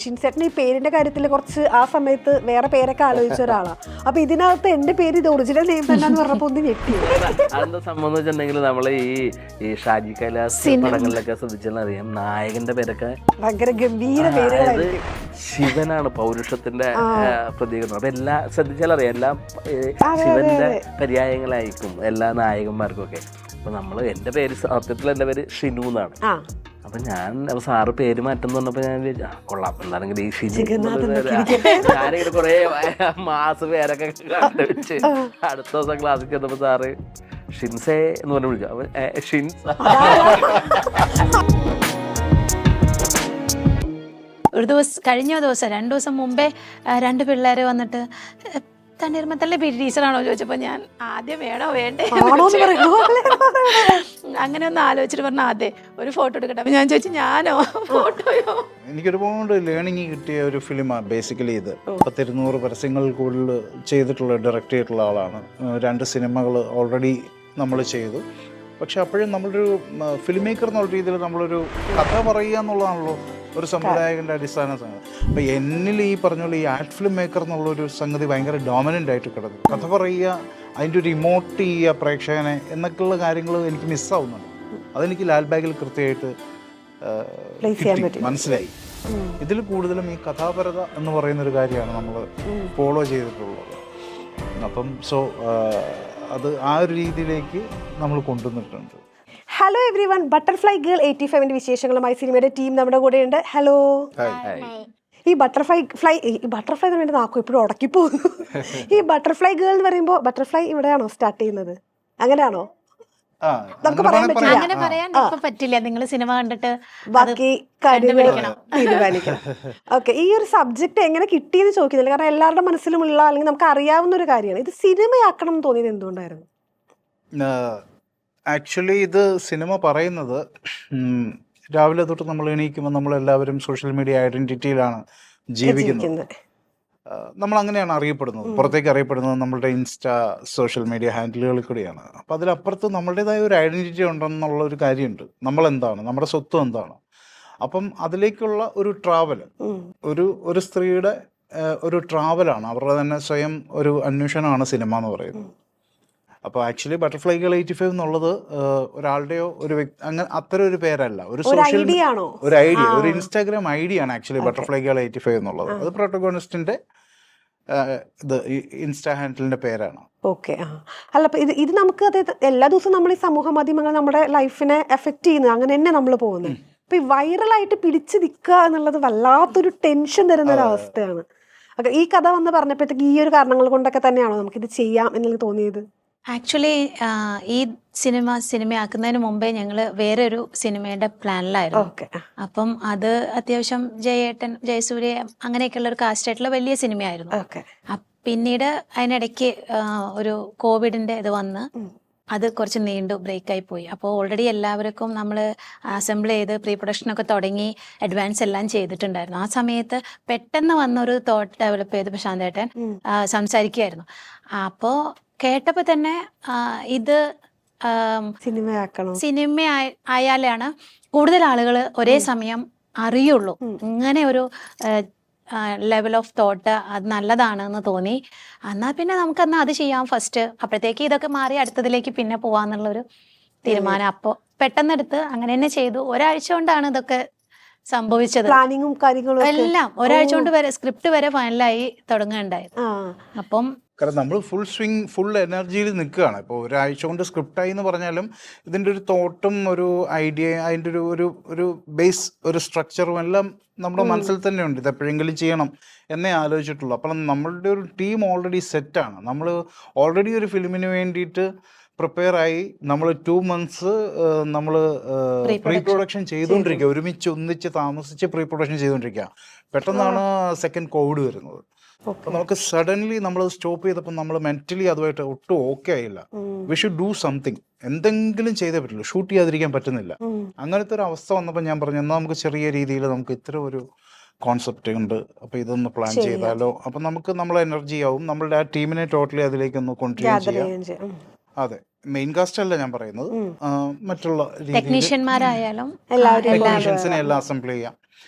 ഷിൻസേട്ടൻ ഈ പേരിന്റെ കാര്യത്തിൽ കുറച്ച് ആ സമയത്ത് വേറെ പേരൊക്കെ ആലോചിച്ച ഒരാളാണ്. അപ്പൊ ഇതിനകത്ത് എന്റെ പേര് ഇത് ഒറിജിനൽ നെയിം തന്നെ പറഞ്ഞപ്പോ ഒന്ന് ഞെട്ടി. അതെന്താ സംഭവം എന്ന് വെച്ചിട്ടുണ്ടെങ്കിൽ നമ്മള് ഈ ഷാജി കൈലാസ് പടങ്ങളിലൊക്കെ ശ്രദ്ധിച്ചാൽ അറിയാം, നായകന്റെ പേരൊക്കെ ഭയങ്കര ഗംഭീര പേരുകളായിരിക്കും. ശിവനാണ് പൗരുഷത്തിന്റെ പ്രതീകം. അപ്പൊ എല്ലാ ശ്രദ്ധിച്ചാൽ അറിയാം, എല്ലാം ശിവന്റെ പര്യായങ്ങളായിരിക്കും എല്ലാ നായകന്മാർക്കും ഒക്കെ. അപ്പൊ നമ്മള് എന്റെ പേര് സത്യത്തിൽ എന്റെ പേര് ഷിനു എന്നാണ്. അപ്പൊ ഞാൻ സാറ് പേര് മാറ്റം പറഞ്ഞപ്പോ ഞാൻ കൊള്ളാം, എന്താണെങ്കിൽ ഈ ഷിനു ഞാനിങ്ങനെ കുറെ മാസം പേരൊക്കെ കണ്ടുവെച്ച് അടുത്ത ദിവസം ക്ലാസ്സിൽ ചെന്നപ്പോ സാറ് ഷിൻസേ എന്ന് പറഞ്ഞ് വിളിച്ചു. അപ്പൊ ഷിൻസ് ഒരു ദിവസം കഴിഞ്ഞ ദിവസം 2 ദിവസം മുമ്പേ 2 പിള്ളേർ വന്നിട്ട് തണ്ണീർമത്തല്ലേ പി ടി ടീച്ചറാണോ ചോദിച്ചപ്പോൾ ഞാൻ ആദ്യം വേണോ വേണ്ടേ അങ്ങനെ ഒന്ന് ആലോചിച്ചിട്ട് പറഞ്ഞാൽ അതെ ഒരു ഫോട്ടോ എടുക്കട്ടെ. അപ്പം ഞാൻ ചോദിച്ചു ഞാനോ ഫോട്ടോയോ. എനിക്കൊരുപാട് ലേണിംഗ് കിട്ടിയ ഒരു ഫിലിമാണ് ബേസിക്കലി ഇത്. 200 പരസ്യങ്ങളിൽ കൂടുതൽ ചെയ്തിട്ടുള്ള ഡയറക്റ്റ് ചെയ്തിട്ടുള്ള ആളാണ്. 2 സിനിമകൾ ഓൾറെഡി നമ്മൾ ചെയ്തു. പക്ഷെ അപ്പോഴും നമ്മളൊരു ഫിലിം മേക്കർ എന്നുള്ള രീതിയിൽ നമ്മളൊരു കഥ പറയുക എന്നുള്ളതാണല്ലോ ഒരു സംവിധായകൻ്റെ അടിസ്ഥാന സംഗതി. അപ്പോൾ എന്നിൽ ഈ പറഞ്ഞ പോലെ ഈ ആർട്ട് ഫിലിം മേക്കർ എന്നുള്ളൊരു സംഗതി ഭയങ്കര ഡോമിനൻ്റ് ആയിട്ട് കിടന്നു. കഥ പറയുക, അതിൻ്റെ ഒരു ഇമോട്ട് ചെയ്യുക പ്രേക്ഷകനെ എന്നൊക്കെയുള്ള കാര്യങ്ങൾ എനിക്ക് മിസ്സാവുന്നുണ്ട്. അതെനിക്ക് ലാൽബാഗിൽ കൃത്യമായിട്ട് മനസ്സിലായി. ഇതിൽ കൂടുതലും ഈ കഥാപരത എന്ന് പറയുന്നൊരു കാര്യമാണ് നമ്മൾ ഫോളോ ചെയ്തിട്ടുള്ളത്. അപ്പം അത് ആ ഒരു രീതിയിലേക്ക് നമ്മൾ കൊണ്ടുവന്നിട്ടുണ്ട്. Hello everyone, butterfly girl 85ന്റെ വിശേഷങ്ങളുമായി സിനിമയുടെ ടീം നമ്മുടെ കൂടെയുണ്ട്. ഹലോ. ഈ ബട്ടർഫ്ലൈ എന്ന് നാക്കോ ഇപ്പോഴും ഉടക്കി പോകുന്നു. ഈ ബട്ടർഫ്ലൈ ഗേൾ എന്ന് പറയുമ്പോൾ ബട്ടർഫ്ലൈ ഇവിടെയാണോ സ്റ്റാർട്ട് ചെയ്യുന്നത്? അങ്ങനെയാണോ? നമുക്ക് അങ്ങനെ പറയാൻ ഇപ്പൊ പറ്റില്ല. നിങ്ങൾ സിനിമ കണ്ടിട്ട് ബാക്കി കാര്യങ്ങൾ തീരുമാനിക്കണം. ഓക്കെ, ഈ ഒരു സബ്ജക്ട് എങ്ങനെ കിട്ടിയെന്ന് ചോദിക്കുന്നില്ല, കാരണം എല്ലാവരുടെ മനസ്സിലുമുള്ള അല്ലെങ്കിൽ നമുക്ക് അറിയാവുന്ന ഒരു കാര്യമാണ്. ഇത് സിനിമയാക്കണം എന്ന് തോന്നിയത് എന്തുകൊണ്ടായിരുന്നു? ആക്ച്വലി ഇത് സിനിമ പറയുന്നത് രാവിലെ തൊട്ട് നമ്മൾ എണീക്കുമ്പോൾ നമ്മളെല്ലാവരും സോഷ്യൽ മീഡിയ ഐഡൻറ്റിറ്റിയിലാണ് ജീവിക്കുന്നത്. നമ്മൾ അങ്ങനെയാണ് അറിയപ്പെടുന്നത്, പുറത്തേക്ക് അറിയപ്പെടുന്നത് നമ്മളുടെ ഇൻസ്റ്റാ സോഷ്യൽ മീഡിയ ഹാൻഡിലുകളിൽ കൂടിയാണ്. അപ്പം അതിലപ്പുറത്ത് നമ്മളുടേതായ ഒരു ഐഡൻറ്റിറ്റി ഉണ്ടെന്നുള്ള ഒരു കാര്യമുണ്ട്. നമ്മളെന്താണ്, നമ്മുടെ സ്വത്വം എന്താണ്. അപ്പം അതിലേക്കുള്ള ഒരു ട്രാവൽ, ഒരു സ്ത്രീയുടെ ഒരു ട്രാവലാണ്, അവരുടെ തന്നെ സ്വയം ഒരു അന്വേഷണമാണ് സിനിമ എന്ന് പറയുന്നത്. അപ്പോൾ ആക്ച്വലി ബട്ടർഫ്ലൈ ഗേൾ 85 എന്നുള്ളത് ഒരാളുടെയോ ഒരു വ്യക്തി അങ്ങനെ അത്തരം ഒരു പേരല്ല, ഒരു സോഷ്യൽ ഒരു ഐഡിയ, ഒരു ഇൻസ്റ്റാഗ്രാം ഐഡിയ ആണ് ആക്ച്വലി ബട്ടർഫ്ലൈ ഗേൾ 85 എന്നുള്ളത്. അത് പ്രോട്ടഗോണിസ്റ്റിന്റെ ഇത് ഇൻസ്റ്റാ ഹാൻഡിലിന്റെ പേരാണ്. ഓക്കെ. അല്ല, അപ്പൊ ഇത് നമുക്ക് അതായത് എല്ലാ ദിവസവും നമ്മൾ ഈ സമൂഹ മാധ്യമങ്ങൾ നമ്മുടെ ലൈഫിനെ എഫക്ട് ചെയ്യുന്നത് അങ്ങനെ തന്നെ നമ്മൾ പോകുന്നത്. അപ്പൊ ഈ വൈറലായിട്ട് പിടിച്ചു നിൽക്കുക എന്നുള്ളത് വല്ലാത്തൊരു ടെൻഷൻ തരുന്ന ഒരു അവസ്ഥയാണ്. ഈ കഥ വന്ന് പറഞ്ഞപ്പോഴത്തേക്ക് ഈ ഒരു കാരണങ്ങൾ കൊണ്ടൊക്കെ തന്നെയാണോ നമുക്കിത് ചെയ്യാം എന്നുള്ളത് തോന്നിയത്? ആക്ച്വലി ഈ സിനിമയാക്കുന്നതിന് മുമ്പേ ഞങ്ങൾ വേറൊരു സിനിമയുടെ പ്ലാനിലായിരുന്നു. അപ്പം അത് അത്യാവശ്യം ജയേട്ടൻ, ജയസൂര്യ അങ്ങനെയൊക്കെയുള്ള ഒരു കാസ്റ്റായിട്ടുള്ള വലിയ സിനിമയായിരുന്നു. പിന്നീട് അതിനിടയ്ക്ക് ഒരു കോവിഡിന്റെ ഇത് വന്ന് അത് കുറച്ച് നീണ്ടു ബ്രേക്കായി പോയി. അപ്പോൾ ഓൾറെഡി എല്ലാവർക്കും നമ്മൾ അസംബിൾ ചെയ്ത് പ്രീ പ്രൊഡക്ഷനൊക്കെ തുടങ്ങി അഡ്വാൻസ് എല്ലാം ചെയ്തിട്ടുണ്ടായിരുന്നു. ആ സമയത്ത് പെട്ടെന്ന് വന്നൊരു തോട്ട് ഡെവലപ്പ് ചെയ്ത് പ്രശാന്തേട്ടൻ സംസാരിക്കുകയായിരുന്നു. അപ്പോൾ കേട്ടപ്പോൾ തന്നെ ഇത് സിനിമ ആയാലാണ് കൂടുതൽ ആളുകൾ ഒരേ സമയം അറിയുള്ളൂ. ഇങ്ങനെ ഒരു ലെവൽ ഓഫ് തോട്ട് അത് നല്ലതാണെന്ന് തോന്നി. എന്നാൽ പിന്നെ നമുക്കെന്നാൽ അത് ചെയ്യാം ഫസ്റ്റ്. അപ്പോഴത്തേക്ക് ഇതൊക്കെ മാറി അടുത്തതിലേക്ക് പിന്നെ പോവാന്നുള്ളൊരു തീരുമാനം അപ്പോൾ പെട്ടെന്നെടുത്ത് അങ്ങനെ തന്നെ ചെയ്തു. ഒരാഴ്ച കൊണ്ടാണ് ഇതൊക്കെ സംഭവിച്ചത്. പ്ലാനിങ്ങും കാര്യങ്ങളും എല്ലാം ഒരാഴ്ച കൊണ്ട് വരെ സ്ക്രിപ്റ്റ് വരെ ഫൈനലായി തുടങ്ങുകയുണ്ടായത്. അപ്പം കാരണം നമ്മൾ ഫുൾ എനർജിയിൽ നിൽക്കുകയാണ്. ഇപ്പോൾ ഒരാഴ്ച കൊണ്ട് സ്ക്രിപ്റ്റായി എന്ന് പറഞ്ഞാലും ഇതിൻ്റെ ഒരു തോട്ടും ഒരു ഐഡിയ, അതിൻ്റെ ഒരു ബേസ്, ഒരു സ്ട്രക്ചറും എല്ലാം നമ്മുടെ മനസ്സിൽ തന്നെയുണ്ട്. ഇത് എപ്പോഴെങ്കിലും ചെയ്യണം എന്നേ ആലോചിച്ചിട്ടുള്ളൂ. അപ്പം നമ്മളുടെ ഒരു ടീം ഓൾറെഡി സെറ്റാണ്. നമ്മൾ ഓൾറെഡി ഒരു ഫിലിമിന് വേണ്ടിയിട്ട് പ്രിപ്പയർ ആയി നമ്മൾ 2 months നമ്മൾ പ്രീ പ്രൊഡക്ഷൻ ചെയ്തുകൊണ്ടിരിക്കുക, ഒന്നിച്ച് താമസിച്ച് പ്രീ പ്രൊഡക്ഷൻ ചെയ്തുകൊണ്ടിരിക്കുക. പെട്ടെന്നാണ് സെക്കൻഡ് കോവിഡ് വരുന്നത്. അപ്പം നമുക്ക് സഡൻലി നമ്മൾ സ്റ്റോപ്പ് ചെയ്തപ്പോൾ നമ്മൾ മെന്റലി അതുമായിട്ട് ഒട്ടും ഓക്കെ ആയില്ല. വി ഷുഡ് ഡു സംതിങ്, എന്തെങ്കിലും ചെയ്തേ പറ്റുള്ളൂ, ഷൂട്ട് ചെയ്യാതിരിക്കാൻ പറ്റുന്നില്ല. അങ്ങനത്തെ ഒരു അവസ്ഥ വന്നപ്പോൾ ഞാൻ പറഞ്ഞു എന്നാൽ നമുക്ക് ചെറിയ രീതിയിൽ നമുക്ക് ഇത്ര ഒരു കോൺസെപ്റ്റ് ഉണ്ട്, അപ്പോൾ ഇതൊന്ന് പ്ലാൻ ചെയ്താലോ. അപ്പം നമുക്ക് നമ്മളെ എനർജി ആവും, നമ്മളുടെ ആ ടീമിനെ ടോട്ടലി അതിലേക്കൊന്ന് കോൺട്രിബ്യൂട്ട് ചെയ്യാം. അതെ, മെയിൻ കാസ്റ്റ് അല്ല ഞാൻ പറയുന്നത്, മറ്റുള്ള ടെക്നീഷ്യന്മാരായാലും ടെക്നീഷ്യൻസിനെ എല്ലാം അസംബിൾ ചെയ്യാം.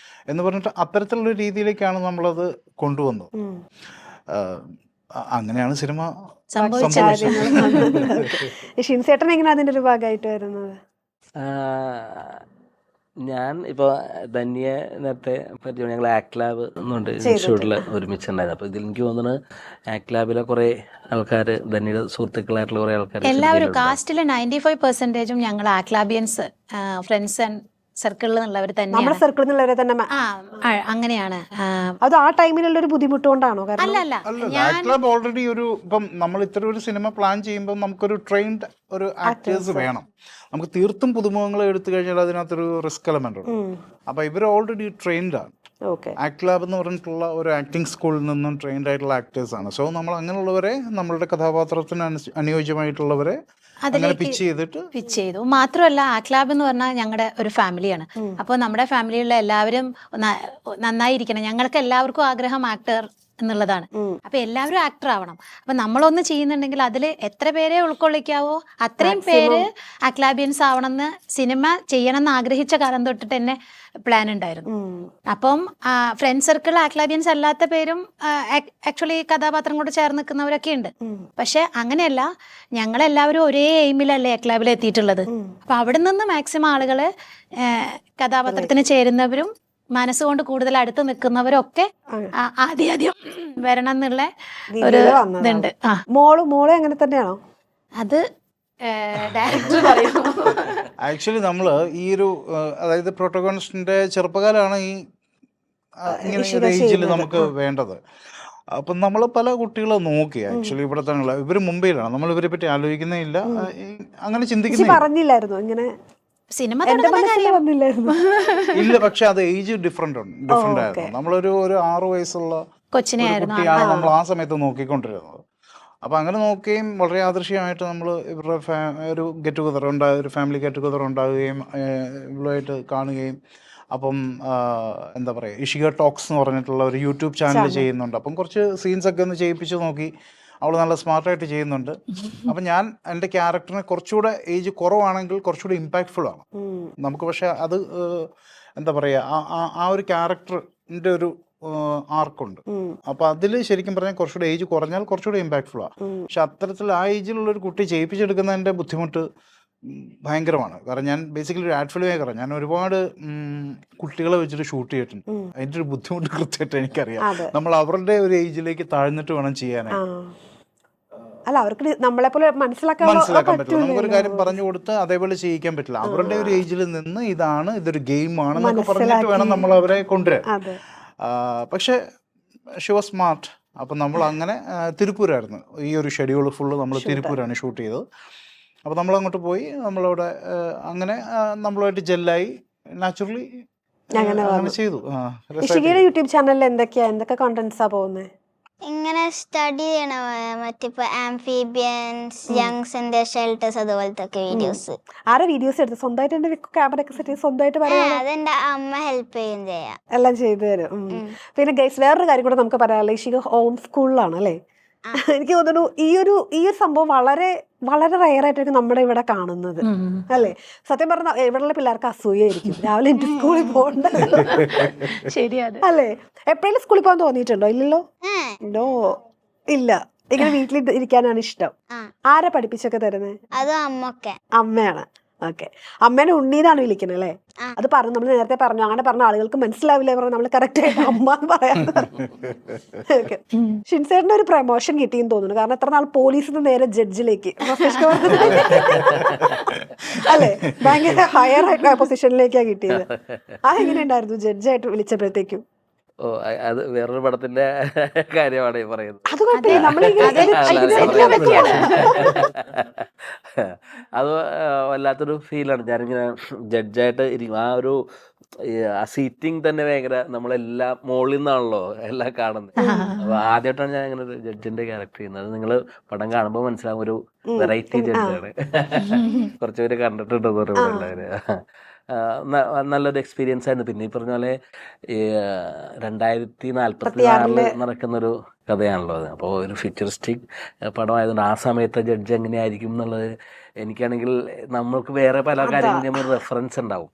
എന്ന് പറഞ്ഞിട്ട് അത്തരത്തിലുള്ള രീതിയിലേക്കാണ് നമ്മളത് കൊണ്ടുവന്നത്. അങ്ങനെയാണ് സിനിമ സംഭവിച്ചത്. ഷിൻസേട്ടൻ എങ്ങനെ അതിന്റെ ഒരു ഭാഗമായിട്ട് വരുന്നത്? ഞാൻ ഇപ്പോൾ ധന്യെ നേരത്തെ പറ്റി ഞങ്ങൾ ആക്ട് ലാബ് എന്നുണ്ട് ഇൻസ്റ്റിറ്റ്യൂട്ടിൽ ഒരുമിച്ചുണ്ടായിരുന്നു. അപ്പോൾ ഇതിൽ എനിക്ക് തോന്നുന്നത് ആക്ട് ലാബിലെ കുറേ ആൾക്കാർ, ധന്യയുടെ സുഹൃത്തുക്കളായിട്ടുള്ള കുറേ ആൾക്കാർ എല്ലാവരും കാസ്റ്റിലെ 95% ഞങ്ങൾ ആക്ലാബിയൻസ് ഫ്രണ്ട്സ് ആൻഡ് സർക്കിളിൽ നിന്നുള്ളവർ നമ്മുടെ തന്നെയാണ്. സർക്കിളിൽ നിന്നുള്ളവരെ തന്നെ അങ്ങനെയാണ്. അത് ആ ടൈമിലുള്ള ഒരു ബുദ്ധിമുട്ട് കൊണ്ടാണോ? അല്ല ആക്ട് ലാബ് ഓൾറെഡി ഒരു ഇപ്പം നമ്മൾ ഇത്ര ഒരു സിനിമ പ്ലാൻ ചെയ്യുമ്പോൾ നമുക്കൊരു ട്രെയിൻഡ് ഒരു ആക്ടേഴ്സ് വേണം. നമുക്ക് തീർത്തും പുതുമുഖങ്ങളെ എടുത്തു കഴിഞ്ഞാൽ അതിനകത്തൊരു റിസ്ക് എലമെന്റ് ഉണ്ട്. അപ്പൊ ഇവർ ഓൾറെഡി ട്രെയിൻഡ് ആണ്. ആക്ട് ലാബ് എന്ന് പറഞ്ഞിട്ടുള്ള ഒരു ആക്ടിംഗ് സ്കൂളിൽ നിന്നും ട്രെയിൻഡ് ആയിട്ടുള്ള ആക്ടേഴ്സ് ആണ്. സോ നമ്മൾ അങ്ങനെയുള്ളവരെ, നമ്മളുടെ കഥാപാത്രത്തിന് അനുയോജ്യമായിട്ടുള്ളവരെ പിച്ച് ചെയ്തു. മാത്രമല്ല ആക്ലാബ് എന്ന് പറഞ്ഞാൽ ഞങ്ങളുടെ ഒരു ഫാമിലിയാണ്. അപ്പോൾ നമ്മുടെ ഫാമിലിയിലുള്ള എല്ലാവരും നന്നായിരിക്കണം. ഞങ്ങൾക്ക് എല്ലാവർക്കും ആഗ്രഹം ആക്ടർ എന്നുള്ളതാണ്. അപ്പൊ എല്ലാവരും ആക്ടർ ആവണം. അപ്പൊ നമ്മളൊന്ന് ചെയ്യുന്നുണ്ടെങ്കിൽ അതിൽ എത്ര പേരെ ഉൾക്കൊള്ളിക്കാവോ അത്രയും പേര് ആക്ലാബിയൻസ് ആവണമെന്ന് സിനിമ ചെയ്യണം എന്ന് ആഗ്രഹിച്ച കാലം തൊട്ടിട്ട് തന്നെ പ്ലാൻ ഉണ്ടായിരുന്നു. അപ്പം ഫ്രണ്ട് സർക്കിൾ ആക്ലാബിയൻസ് അല്ലാത്ത പേരും ആക്ച്വലി കഥാപാത്രം കൊണ്ട് ചേർന്ന് നിൽക്കുന്നവരൊക്കെ ഉണ്ട്. പക്ഷെ അങ്ങനെയല്ല, ഞങ്ങളെല്ലാവരും ഒരേ എയിമിലല്ലേ ആക്ലാബിൽ എത്തിയിട്ടുള്ളത്. അപ്പൊ അവിടെ നിന്ന് മാക്സിമം ആളുകള് കഥാപാത്രത്തിന് ചേരുന്നവരും മനസ്സുകൊണ്ട് കൂടുതൽ അടുത്ത് നിൽക്കുന്നവരൊക്കെ ആദ്യം വരണം എന്നുള്ള ഒരു ഇതുണ്ട്. മോളെ അങ്ങനെ തന്നെയാണോ? അത് ഡയറക്ടർ പറയും. ആക്ച്വലി നമ്മള് ഈ ഒരു അതായത് പ്രോട്ടോഗോണിസ്റ്റിന്റെ ചെറുപ്പകാലമാണ് ഈ ഇങ്ങനെ ഏജിൽ നമുക്ക് വേണ്ടത്. അപ്പം നമ്മൾ പല കുട്ടികളെ നോക്കി. ആക്ച്വലി ഇവിടെ തന്നെയുള്ള ഇവര് മുംബൈയിലാണ്. നമ്മൾ ഇവരെ പറ്റി ആലോചിക്കുന്നേ ഇല്ല, അങ്ങനെ ചിന്തിക്കുന്നില്ല. പറഞ്ഞില്ലായിരുന്നു ഇങ്ങനെ സിനിമ ഇല്ല. പക്ഷെ അത് ഏജ് ഡിഫറെന്റ് ആയിരുന്നു. നമ്മളൊരു 6 വയസ്സുള്ള കുട്ടിയാണ് നമ്മൾ ആ സമയത്ത് നോക്കിക്കൊണ്ടിരുന്നത്. അപ്പൊ അങ്ങനെ നോക്കുകയും വളരെ ആദർശീയമായിട്ട് നമ്മൾ ഇവരുടെ ഒരു ഗെറ്റ് ടുഗദർ ഒരു ഫാമിലി ഗെറ്റ് ടുഗദർ ഉണ്ടാകുകയും ഇവരുമായിട്ട് കാണുകയും. അപ്പം എന്താ പറയുക, ഇഷിക ടോക്സ് എന്ന് പറഞ്ഞിട്ടുള്ള ഒരു യൂട്യൂബ് ചാനൽ ചെയ്യുന്നുണ്ട്. അപ്പം കുറച്ച് സീൻസ് ഒക്കെ ഒന്ന് ചെയ്യിപ്പിച്ച് നോക്കി. അവൾ നല്ല സ്മാർട്ടായിട്ട് ചെയ്യുന്നുണ്ട്. അപ്പം ഞാൻ എൻ്റെ ക്യാരക്ടറിന് കുറച്ചുകൂടെ ഏജ് കുറവാണെങ്കിൽ കുറച്ചുകൂടെ ഇമ്പാക്ട്ഫുൾ ആണ് നമുക്ക്. പക്ഷെ അത് എന്താ പറയുക, ആ ഒരു ക്യാരക്ടറിൻ്റെ ഒരു ആർക്കുണ്ട്. അപ്പം അതിൽ ശരിക്കും പറഞ്ഞാൽ കുറച്ചുകൂടെ ഏജ് കുറഞ്ഞാൽ കുറച്ചുകൂടെ ഇമ്പാക്ട്ഫുൾ ആണ്. പക്ഷെ അത്തരത്തിൽ ആ ഏജിലുള്ളൊരു കുട്ടി ചെയ്യിപ്പിച്ചെടുക്കുന്നതിൻ്റെ ബുദ്ധിമുട്ട് ഭയങ്കരമാണ്. കാരണം ഞാൻ ബേസിക്കലി ഒരു ആഡ് ഫിലിം മേക്കറാണ്. ഞാൻ ഒരുപാട് കുട്ടികളെ വെച്ചിട്ട് ഷൂട്ട് ചെയ്തിട്ടുണ്ട്. അതിൻ്റെ ഒരു ബുദ്ധിമുട്ട് കൃത്യമായിട്ട് എനിക്കറിയാം. നമ്മൾ അവരുടെ ഒരു ഏജിലേക്ക് താഴ്ന്നിട്ട് വേണം ചെയ്യാനായിട്ട്. അല്ല, അവർക്ക് നമ്മളെ പോലെ മനസ്സിലാക്കാൻ പറ്റില്ല. നമുക്കൊരു കാര്യം പറഞ്ഞു കൊടുത്ത് അതേപോലെ ചെയ്യിക്കാൻ പറ്റില്ല. അവരുടെ ഒരു ഏജിൽ നിന്ന് ഇതൊരു ഗെയിമാണ് എന്നൊക്കെ പറഞ്ഞിട്ട് വേണം നമ്മൾ അവരെ കൊണ്ടുവരാൻ. പക്ഷെ ഷി വാസ് സ്മാർട്ട്. അപ്പം നമ്മൾ അങ്ങനെ തിരുപ്പൂരായിരുന്നു ഈ ഒരു ഷെഡ്യൂൾ ഫുള്ള് നമ്മൾ തിരുപ്പൂരാണ് ഷൂട്ട് ചെയ്തത്. അപ്പോൾ നമ്മളങ്ങോട്ട് പോയി. നമ്മളവിടെ അങ്ങനെ നമ്മളുമായിട്ട് ജെല്ലായി നാച്ചുറലി അങ്ങനെ ചെയ്തു. യൂട്യൂബ് ചാനലിൽ എന്തൊക്കെ കണ്ടന്റ്സാ പോകുന്നത്? ഇങ്ങനെ സ്റ്റഡി ചെയ്യണ മറ്റിപ്പോ ആംഫീബിയൻസ്, യങ്സ് ആൻഡ് ഷെൽട്ടേഴ്സ്, അതുപോലത്തെ വീഡിയോസ്. ആരാ വീഡിയോസ് എടുത്ത്? സ്വന്തമായിട്ട് ക്യാമറ ഒക്കെ സെറ്റ് സ്വന്തമായിട്ട് അതെന്റെ അമ്മ ഹെൽപ്പ് ചെയ്യും ചെയ്യാം, എല്ലാം ചെയ്തു തരും. പിന്നെ ഗൈസ്, വേറൊരു കാര്യം കൂടെ നമുക്ക് പറയാനുള്ളത്, ഇഷിക ഹോം സ്കൂളിലാണ് അല്ലേ? എനിക്ക് തോന്നുന്നു ഈ ഒരു സംഭവം വളരെ വളരെ റയർ ആയിട്ടായിരിക്കും നമ്മുടെ ഇവിടെ കാണുന്നത് അല്ലേ? സത്യം പറഞ്ഞാൽ ഇവിടെയുള്ള പിള്ളേർക്ക് അസൂയായിരിക്കും, രാവിലെ എനിക്ക് സ്കൂളിൽ പോകണ്ട അല്ലേ? എപ്പോഴെങ്കിലും സ്കൂളിൽ പോകാൻ തോന്നിയിട്ടുണ്ടോ? ഇല്ലല്ലോ. നോ, ഇല്ല. ഇങ്ങനെ വീട്ടിൽ ഇരിക്കാനാണ് ഇഷ്ടം. ആരാ പഠിപ്പിച്ചൊക്കെ തരുന്നത്? അത് അമ്മയാണ്. ഓക്കെ, അമ്മേനെ ഉണ്ണീന്നാണ് വിളിക്കുന്നത് അല്ലേ? അത് പറഞ്ഞു, നമ്മൾ നേരത്തെ പറഞ്ഞു. അങ്ങനെ പറഞ്ഞ ആളുകൾക്ക് മനസ്സിലാവില്ല, പറഞ്ഞു നമ്മൾ കറക്റ്റ് ആയിട്ട് അമ്മ എന്ന് പറയാൻ. ഓക്കെ, ഷിൻസേട്ടന് ഒരു പ്രൊമോഷൻ കിട്ടിയെന്ന് തോന്നുന്നു. കാരണം എത്ര നാൾ പോലീസിൽ നിന്ന് നേരെ ജഡ്ജിലേക്ക് അല്ലേ? ഭയങ്കര ഹയർ ആയിട്ടുള്ള പൊസിഷനിലേക്കാണ് കിട്ടിയത്. അതെങ്ങനെ ഉണ്ടായിരുന്നു ജഡ്ജായിട്ട് വിളിച്ചപ്പോഴത്തേക്കും? ഓ, അത് വേറൊരു പടത്തിന്റെ കാര്യമാണ് ഈ പറയുന്നത്. അത് വല്ലാത്തൊരു ഫീലാണ്. ഞാനിങ്ങനെ ജഡ്ജായിട്ട് ഇരിക്കും. ആ ഒരു സീറ്റിംഗ് തന്നെ ഭയങ്കര, നമ്മളെല്ലാം മുകളിൽ നിന്നാണല്ലോ എല്ലാം കാണുന്നത്. അപ്പൊ ആദ്യമായിട്ടാണ് ഞാൻ ഇങ്ങനെ ഒരു ജഡ്ജിന്റെ ക്യാരക്ടർ ചെയ്യുന്നത്. അത് നിങ്ങൾ പടം കാണുമ്പോൾ മനസ്സിലാവും, ഒരു വെറൈറ്റി ജഡ്ജാണ്. കുറച്ചുപേര് കണ്ടിട്ടുണ്ടെന്ന് പറയുമ്പോൾ എല്ലാവര്. നല്ലൊരു എക്സ്പീരിയൻസ് ആയിരുന്നു. പിന്നെ ഈ പറഞ്ഞ പോലെ 2044 നടക്കുന്നൊരു കഥയാണല്ലോ അത്. അപ്പോൾ ഒരു ഫ്യൂച്ചറിസ്റ്റിക് പടമായതുകൊണ്ട് ആ സമയത്തെ ജഡ്ജ് എങ്ങനെയായിരിക്കും എന്നുള്ളത് എനിക്കാണെങ്കിൽ, നമ്മൾക്ക് വേറെ പല കാര്യങ്ങളും റെഫറൻസ് ഉണ്ടാവും.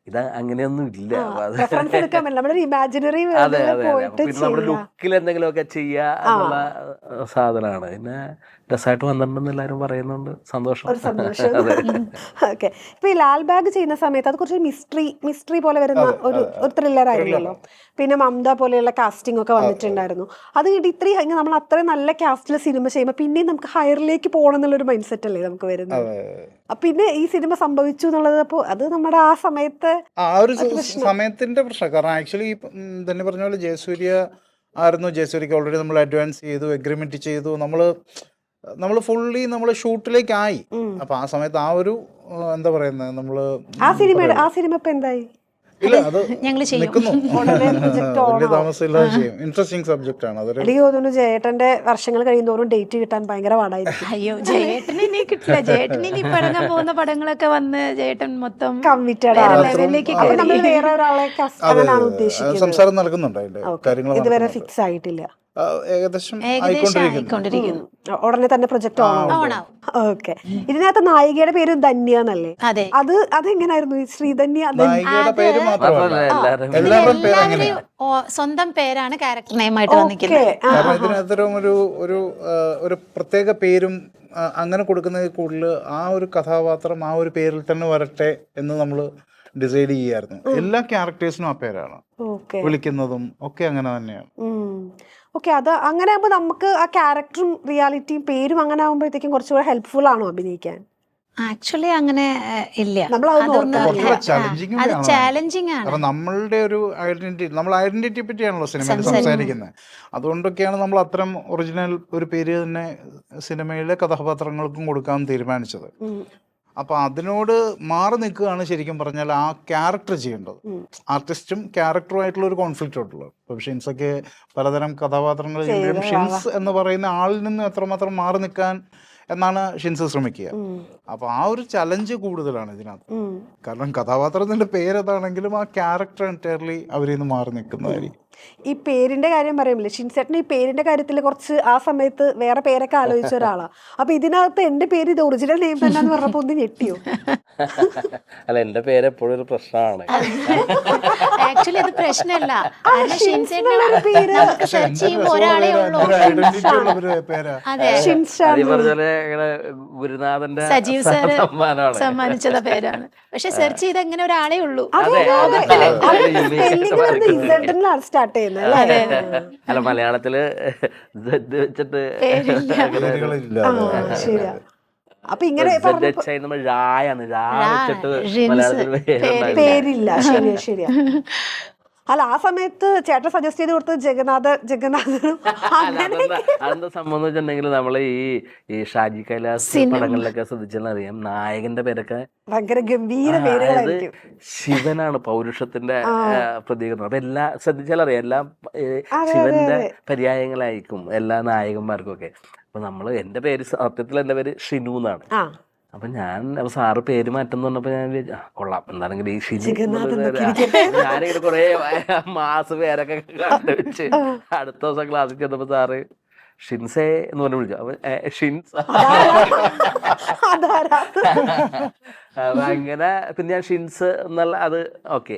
ഇത് അങ്ങനെയൊന്നും ഇല്ല. അപ്പൊ അത് റെഫറൻസ് എടുക്കാൻ പറ്റില്ല, നമ്മുടെ ഇമാജിനറി അതെ അതെ അതെ. അപ്പൊ പോയിട്ട് പിന്നെ നമ്മുടെ ചെയ്യാം. ലുക്കിൽ എന്തെങ്കിലുമൊക്കെ ചെയ്യുക എന്നുള്ള സാധനമാണ്. പിന്നെ രസമായിട്ട് വന്നിട്ടുണ്ടെന്ന് എല്ലാവരും പറയുന്നുണ്ട്, സന്തോഷം. ഒരു സന്തോഷം. അതെ. ഓക്കെ. ഇപ്പൊ ഈ ലാൽ ബാഗ് ചെയ്യുന്ന സമയത്ത് അത് കുറച്ച് മിസ്റ്ററി പോലെ വരുന്ന ഒരു ത്രില്ലർ ആയിരുന്നല്ലോ. പിന്നെ മമത പോലെയുള്ള കാസ്റ്റിംഗ് ഒക്കെ വന്നിട്ടുണ്ടായിരുന്നു. അത് കഴിഞ്ഞിട്ട് ഇത്രയും നമ്മൾ അത്രയും നല്ല കാസ്റ്റിലെ സിനിമ ചെയ്യുമ്പോൾ പിന്നെയും നമുക്ക് ഹയറിലേക്ക് പോകണം എന്നുള്ളൊരു മൈൻഡ് സെറ്റ് അല്ലേ നമുക്ക് വരുന്നത്. പിന്നെ ഈ സിനിമ സംഭവിച്ചു എന്നുള്ളത് അപ്പോൾ അത് നമ്മുടെ ആ സമയത്ത് ആ ഒരു സമയത്തിന്റെ പ്രശ്നം. കാരണം ആക്ച്വലി തന്നെ പറഞ്ഞ പോലെ ജയസൂര്യ ആയിരുന്നു. ജയസൂര്യക്ക് ഓൾറെഡി നമ്മൾ അഡ്വാൻസ് ചെയ്തു, എഗ്രിമെന്റ് ചെയ്തു, നമ്മൾ ഫുള്ളി നമ്മൾ ഷൂട്ടിലേക്കായി. അപ്പൊ ആ സമയത്ത് ആ ഒരു എന്താ പറയുന്നത് നമ്മള് ആ സിനിമ ഇപ്പൊ എന്തായി? ഇല്ല, അത് ഞങ്ങള് ചെയ്യും. നിൽക്കുന്നു. വലിയ താമസമില്ലാതെ ചെയ്യും. ഇൻട്രസ്റ്റിംഗ് സബ്ജക്റ്റ് ആണ് അതൊരു. എനിക്ക് തോന്നുന്നു ജയേട്ടന്റെ വർഷങ്ങൾ കഴിയുന്തോറും ഡേറ്റ് കിട്ടാൻ ഭയങ്കര പാടായിരിക്കും. അയ്യോ, ജയേട്ടന് ഇനി കിട്ടില്ല. ജയേട്ടൻ ഇനി പടങ്ങാൻ പോകുന്ന പടങ്ങളൊക്കെ വന്ന് ജയേട്ടൻ മൊത്തം കമ്മിറ്റഡ് ലെവലിലേക്ക് ആണ്. നമ്മൾ വേറെ ഒരാളെ അങ്ങനെയാണ് ഉദ്ദേശിക്കുന്നത്. സംസാരം നടക്കുന്നുണ്ട് അതിന്റെ കാര്യങ്ങൾ. ഇതുവരെ ഫിക്സ് ആയിട്ടില്ല. ഏകദേശം ആയിക്കൊണ്ടിരിക്കുന്നു. ഉടനെ തന്നെ പ്രൊജക്ട് ഓണാവും. ഓക്കെ. ഇതിനകത്ത് നായികയുടെ പേര് ധന്യ എന്നല്ലേ? അതെ. അതെങ്ങനായിരുന്നു ഈ ശ്രീധന്യ? നായികയുടെ പേര് മാത്രമല്ല എല്ലാവരും എല്ലാവരും പേര് അങ്ങനെയാണ്. സ്വന്തം പേരാണ് ക്യാരക്ടർ നെയിമായിട്ട് വന്നിരിക്കുന്നത്. കാരണം ഇതിനകത്തരം ഒരു പ്രത്യേക പേരും അങ്ങനെ കൊടുക്കുന്നതിൽ കൂടുതൽ ആ ഒരു കഥാപാത്രം ആ ഒരു പേരിൽ തന്നെ വരട്ടെ എന്ന് നമ്മൾ ഡിസൈഡ് ചെയ്യായിരുന്നു. എല്ലാ ക്യാരക്ടേഴ്സിനും ആ പേരാണ് വിളിക്കുന്നതും ഒക്കെ അങ്ങനെ തന്നെയാണ്. ഓക്കെ. അത് അങ്ങനെ ആകുമ്പോൾ നമുക്ക് ആ ക്യാരക്ടറും റിയാലിറ്റിയും പേരും അങ്ങനെ ആകുമ്പോഴത്തേക്കും കുറച്ചുകൂടെ ഹെൽപ്ഫുൾ ആണോ അഭിനയിക്കാൻ? ആക്ച്വലി അങ്ങനെ ഇല്ല. ചാലഞ്ചിങ് ചാലഞ്ചിങ് ആണ്. അപ്പൊ നമ്മളുടെ ഒരു ഐഡന്റിറ്റി പറ്റിയാണല്ലോ സിനിമയിൽ സംസാരിക്കുന്നത്. അതുകൊണ്ടൊക്കെയാണ് നമ്മൾ അത്തരം ഒറിജിനൽ ഒരു പേര് തന്നെ സിനിമയിലെ കഥാപാത്രങ്ങൾക്കും കൊടുക്കാൻ തീരുമാനിച്ചത്. അപ്പൊ അതിനോട് മാറി നിൽക്കുകയാണ് ശരിക്കും പറഞ്ഞാൽ ആ ക്യാരക്ടർ ചെയ്യേണ്ടത്. ആർട്ടിസ്റ്റും ക്യാരക്ടറുമായിട്ടുള്ള ഒരു കോൺഫ്ലിക്റ്റ് ഉണ്ടല്ലോ. ഇപ്പൊ ഷിൻസൊക്കെ പലതരം കഥാപാത്രങ്ങൾ ചെയ്യുമ്പോഴും ഷിൻസ് എന്ന് പറയുന്ന ആളിൽ നിന്ന് എത്രമാത്രം മാറി നിൽക്കാൻ എന്നാണ് ഷിൻസ് ശ്രമിക്കുക. അപ്പൊ ആ ഒരു ചലഞ്ച് കൂടുതലാണ് ഇതിനകത്ത്. കാരണം കഥാപാത്രത്തിന്റെ പേരതാണെങ്കിലും ആ ക്യാരക്ടർ എൻറ്റയർലി അവരിൽ നിന്ന് മാറി നിൽക്കുന്നതായിരിക്കും. ഈ പേരിന്റെ കാര്യം പറയുമ്പോൾ ഷിൻസേട്ടൻ ഈ പേരിന്റെ കാര്യത്തിൽ കുറച്ച് ആ സമയത്ത് വേറെ പേരൊക്കെ ആലോചിച്ച ഒരാളാ. അപ്പൊ ഇതിനകത്ത് എന്റെ പേര് ഇത് ഒറിജിനൽ നെയിം തന്നെ പറഞ്ഞപ്പോ ഒന്ന് ഞെട്ടിയോ? അല്ല, എന്റെ പേര് എപ്പോഴും ഒരു പ്രശ്നമാണ്. ആക്ച്വലി അത് പ്രശ്നമല്ല. സെർച്ച് ചെയ്യുമ്പോൾ ഒരാളെ ഉള്ളൂ. ഗുരുനാഥന്റെ സജീവ് സാറ് സമ്മാനിച്ചത് പേരാണ്. പക്ഷെ സെർച്ച് ചെയ്ത് അങ്ങനെ ഒരാളെ ഉള്ളൂ. സ്റ്റാർട്ട് ചെയ്യുന്നത് അല്ല, മലയാളത്തില് വെച്ചിട്ട് ശരിയാ. അപ്പൊ ഇങ്ങനെ പേരില്ല. ശരിയാ ശരിയാ. അല്ല, ആ സമയത്ത് ചേട്ടൻ സജസ്റ്റ് ചെയ്ത് കൊടുത്തത് ജഗന്നാഥനും. അതെന്താ സംഭവം എന്ന് വെച്ചിട്ടുണ്ടെങ്കിൽ നമ്മള് ഈ ഷാജി കൈലാസ് പടങ്ങളിലൊക്കെ ശ്രദ്ധിച്ചാൽ അറിയാം, നായകന്റെ പേരൊക്കെ ഭയങ്കര ഗംഭീര പേരുകളായിരിക്കും. ശിവനാണ് പൗരുഷത്തിന്റെ പ്രതീകരണം. അപ്പൊ ശ്രദ്ധിച്ചാൽ അറിയാം, എല്ലാം ശിവന്റെ പര്യായങ്ങളായിരിക്കും എല്ലാ നായകന്മാർക്കും ഒക്കെ. അപ്പൊ എന്റെ പേര് സത്യത്തിൽ എന്റെ പേര് ഷിനു എന്നാണ്. അപ്പൊ ഞാൻ സാറ് പേര് മാറ്റം പറഞ്ഞപ്പോ ഞാൻ കൊള്ളാം, എന്താണെങ്കിലും ഈ ഷിനു ഞാനിങ്ങനെ കുറെ മാസം പേരൊക്കെ കണ്ടുവെച്ച് അടുത്ത ദിവസം ക്ലാസ്സിൽ ചെന്നപ്പോ സാറ് ഷിൻസേ എന്ന് പറഞ്ഞ് വിളിച്ചു. അപ്പൊ ഷിൻസ് അപ്പൊ അങ്ങനെ പിന്നെ ഞാൻ ഷിൻസ് എന്നുള്ള അത് ഓക്കെ.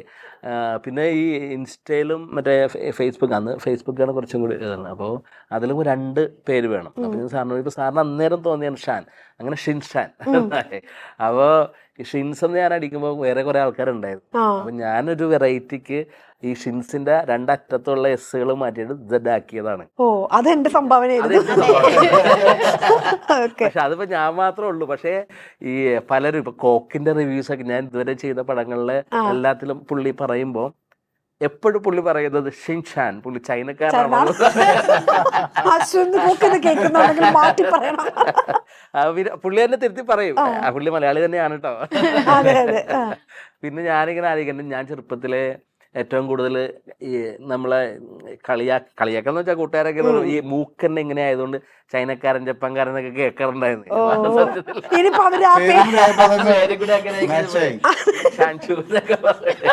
പിന്നെ ഈ ഇൻസ്റ്റയിലും മറ്റേ ഫേസ്ബുക്കാണ് കുറച്ചും കൂടി ഇതാണ്. അപ്പോൾ അതിലും 2 പേര് വേണം. അപ്പൊ ഞാൻ സാറിന് ഇപ്പൊ സാറിന് അന്നേരം തോന്നിയാണ് ഷാൻ, അങ്ങനെ ഷിൻഷാൻ. അപ്പോൾ ഈ ഷിൻസ് എന്ന് ഞാൻ അടിക്കുമ്പോൾ വേറെ കുറെ ആൾക്കാരുണ്ടായിരുന്നു. അപ്പൊ ഞാനൊരു വെറൈറ്റിക്ക് ഈ ഷിൻസിന്റെ 2 അറ്റത്തുള്ള എസ്സുകൾ മാറ്റിയിട്ട് Z ആക്കിയതാണ്. ഓ, അതെന്റെ സംഭാവന. പക്ഷെ അതിപ്പോ ഞാൻ മാത്രമേ ഉള്ളൂ. പക്ഷെ ഈ പലരും ഇപ്പൊ കോക്കിന്റെ റിവ്യൂസ് ഒക്കെ ഞാൻ ഇതുവരെ ചെയ്ത പടങ്ങളിലെ എല്ലാത്തിലും പുള്ളി പറയുമ്പോ എപ്പോഴും പുള്ളി പറയുന്നത് ഷിൻഷാൻ, പുള്ളി ചൈനക്കാരനാണോ. പുള്ളി തന്നെ തിരുത്തി പറയും, പുള്ളി മലയാളി തന്നെയാണ് കേട്ടോ. പിന്നെ ഞാനിങ്ങനെ ആലോചിക്കണ്ട, ഞാൻ ചെറുപ്പത്തിലെ ഏറ്റവും കൂടുതൽ ഈ നമ്മളെ കളിയാക്കാന്ന് വെച്ചാൽ കൂട്ടുകാരൊക്കെ ഈ മൂക്കന്നെ ഇങ്ങനെ ആയതുകൊണ്ട് ചൈനക്കാരൻ ജപ്പാൻകാരൻ എന്നൊക്കെ കേൾക്കാറുണ്ടായിരുന്നു. ഇനിയിപ്പോ അവര് ആ പേരും കൂടെ അങ്ങനെ മാച്ചായി. ഷാൻഷു എന്നൊക്കെ പറഞ്ഞിട്ട്.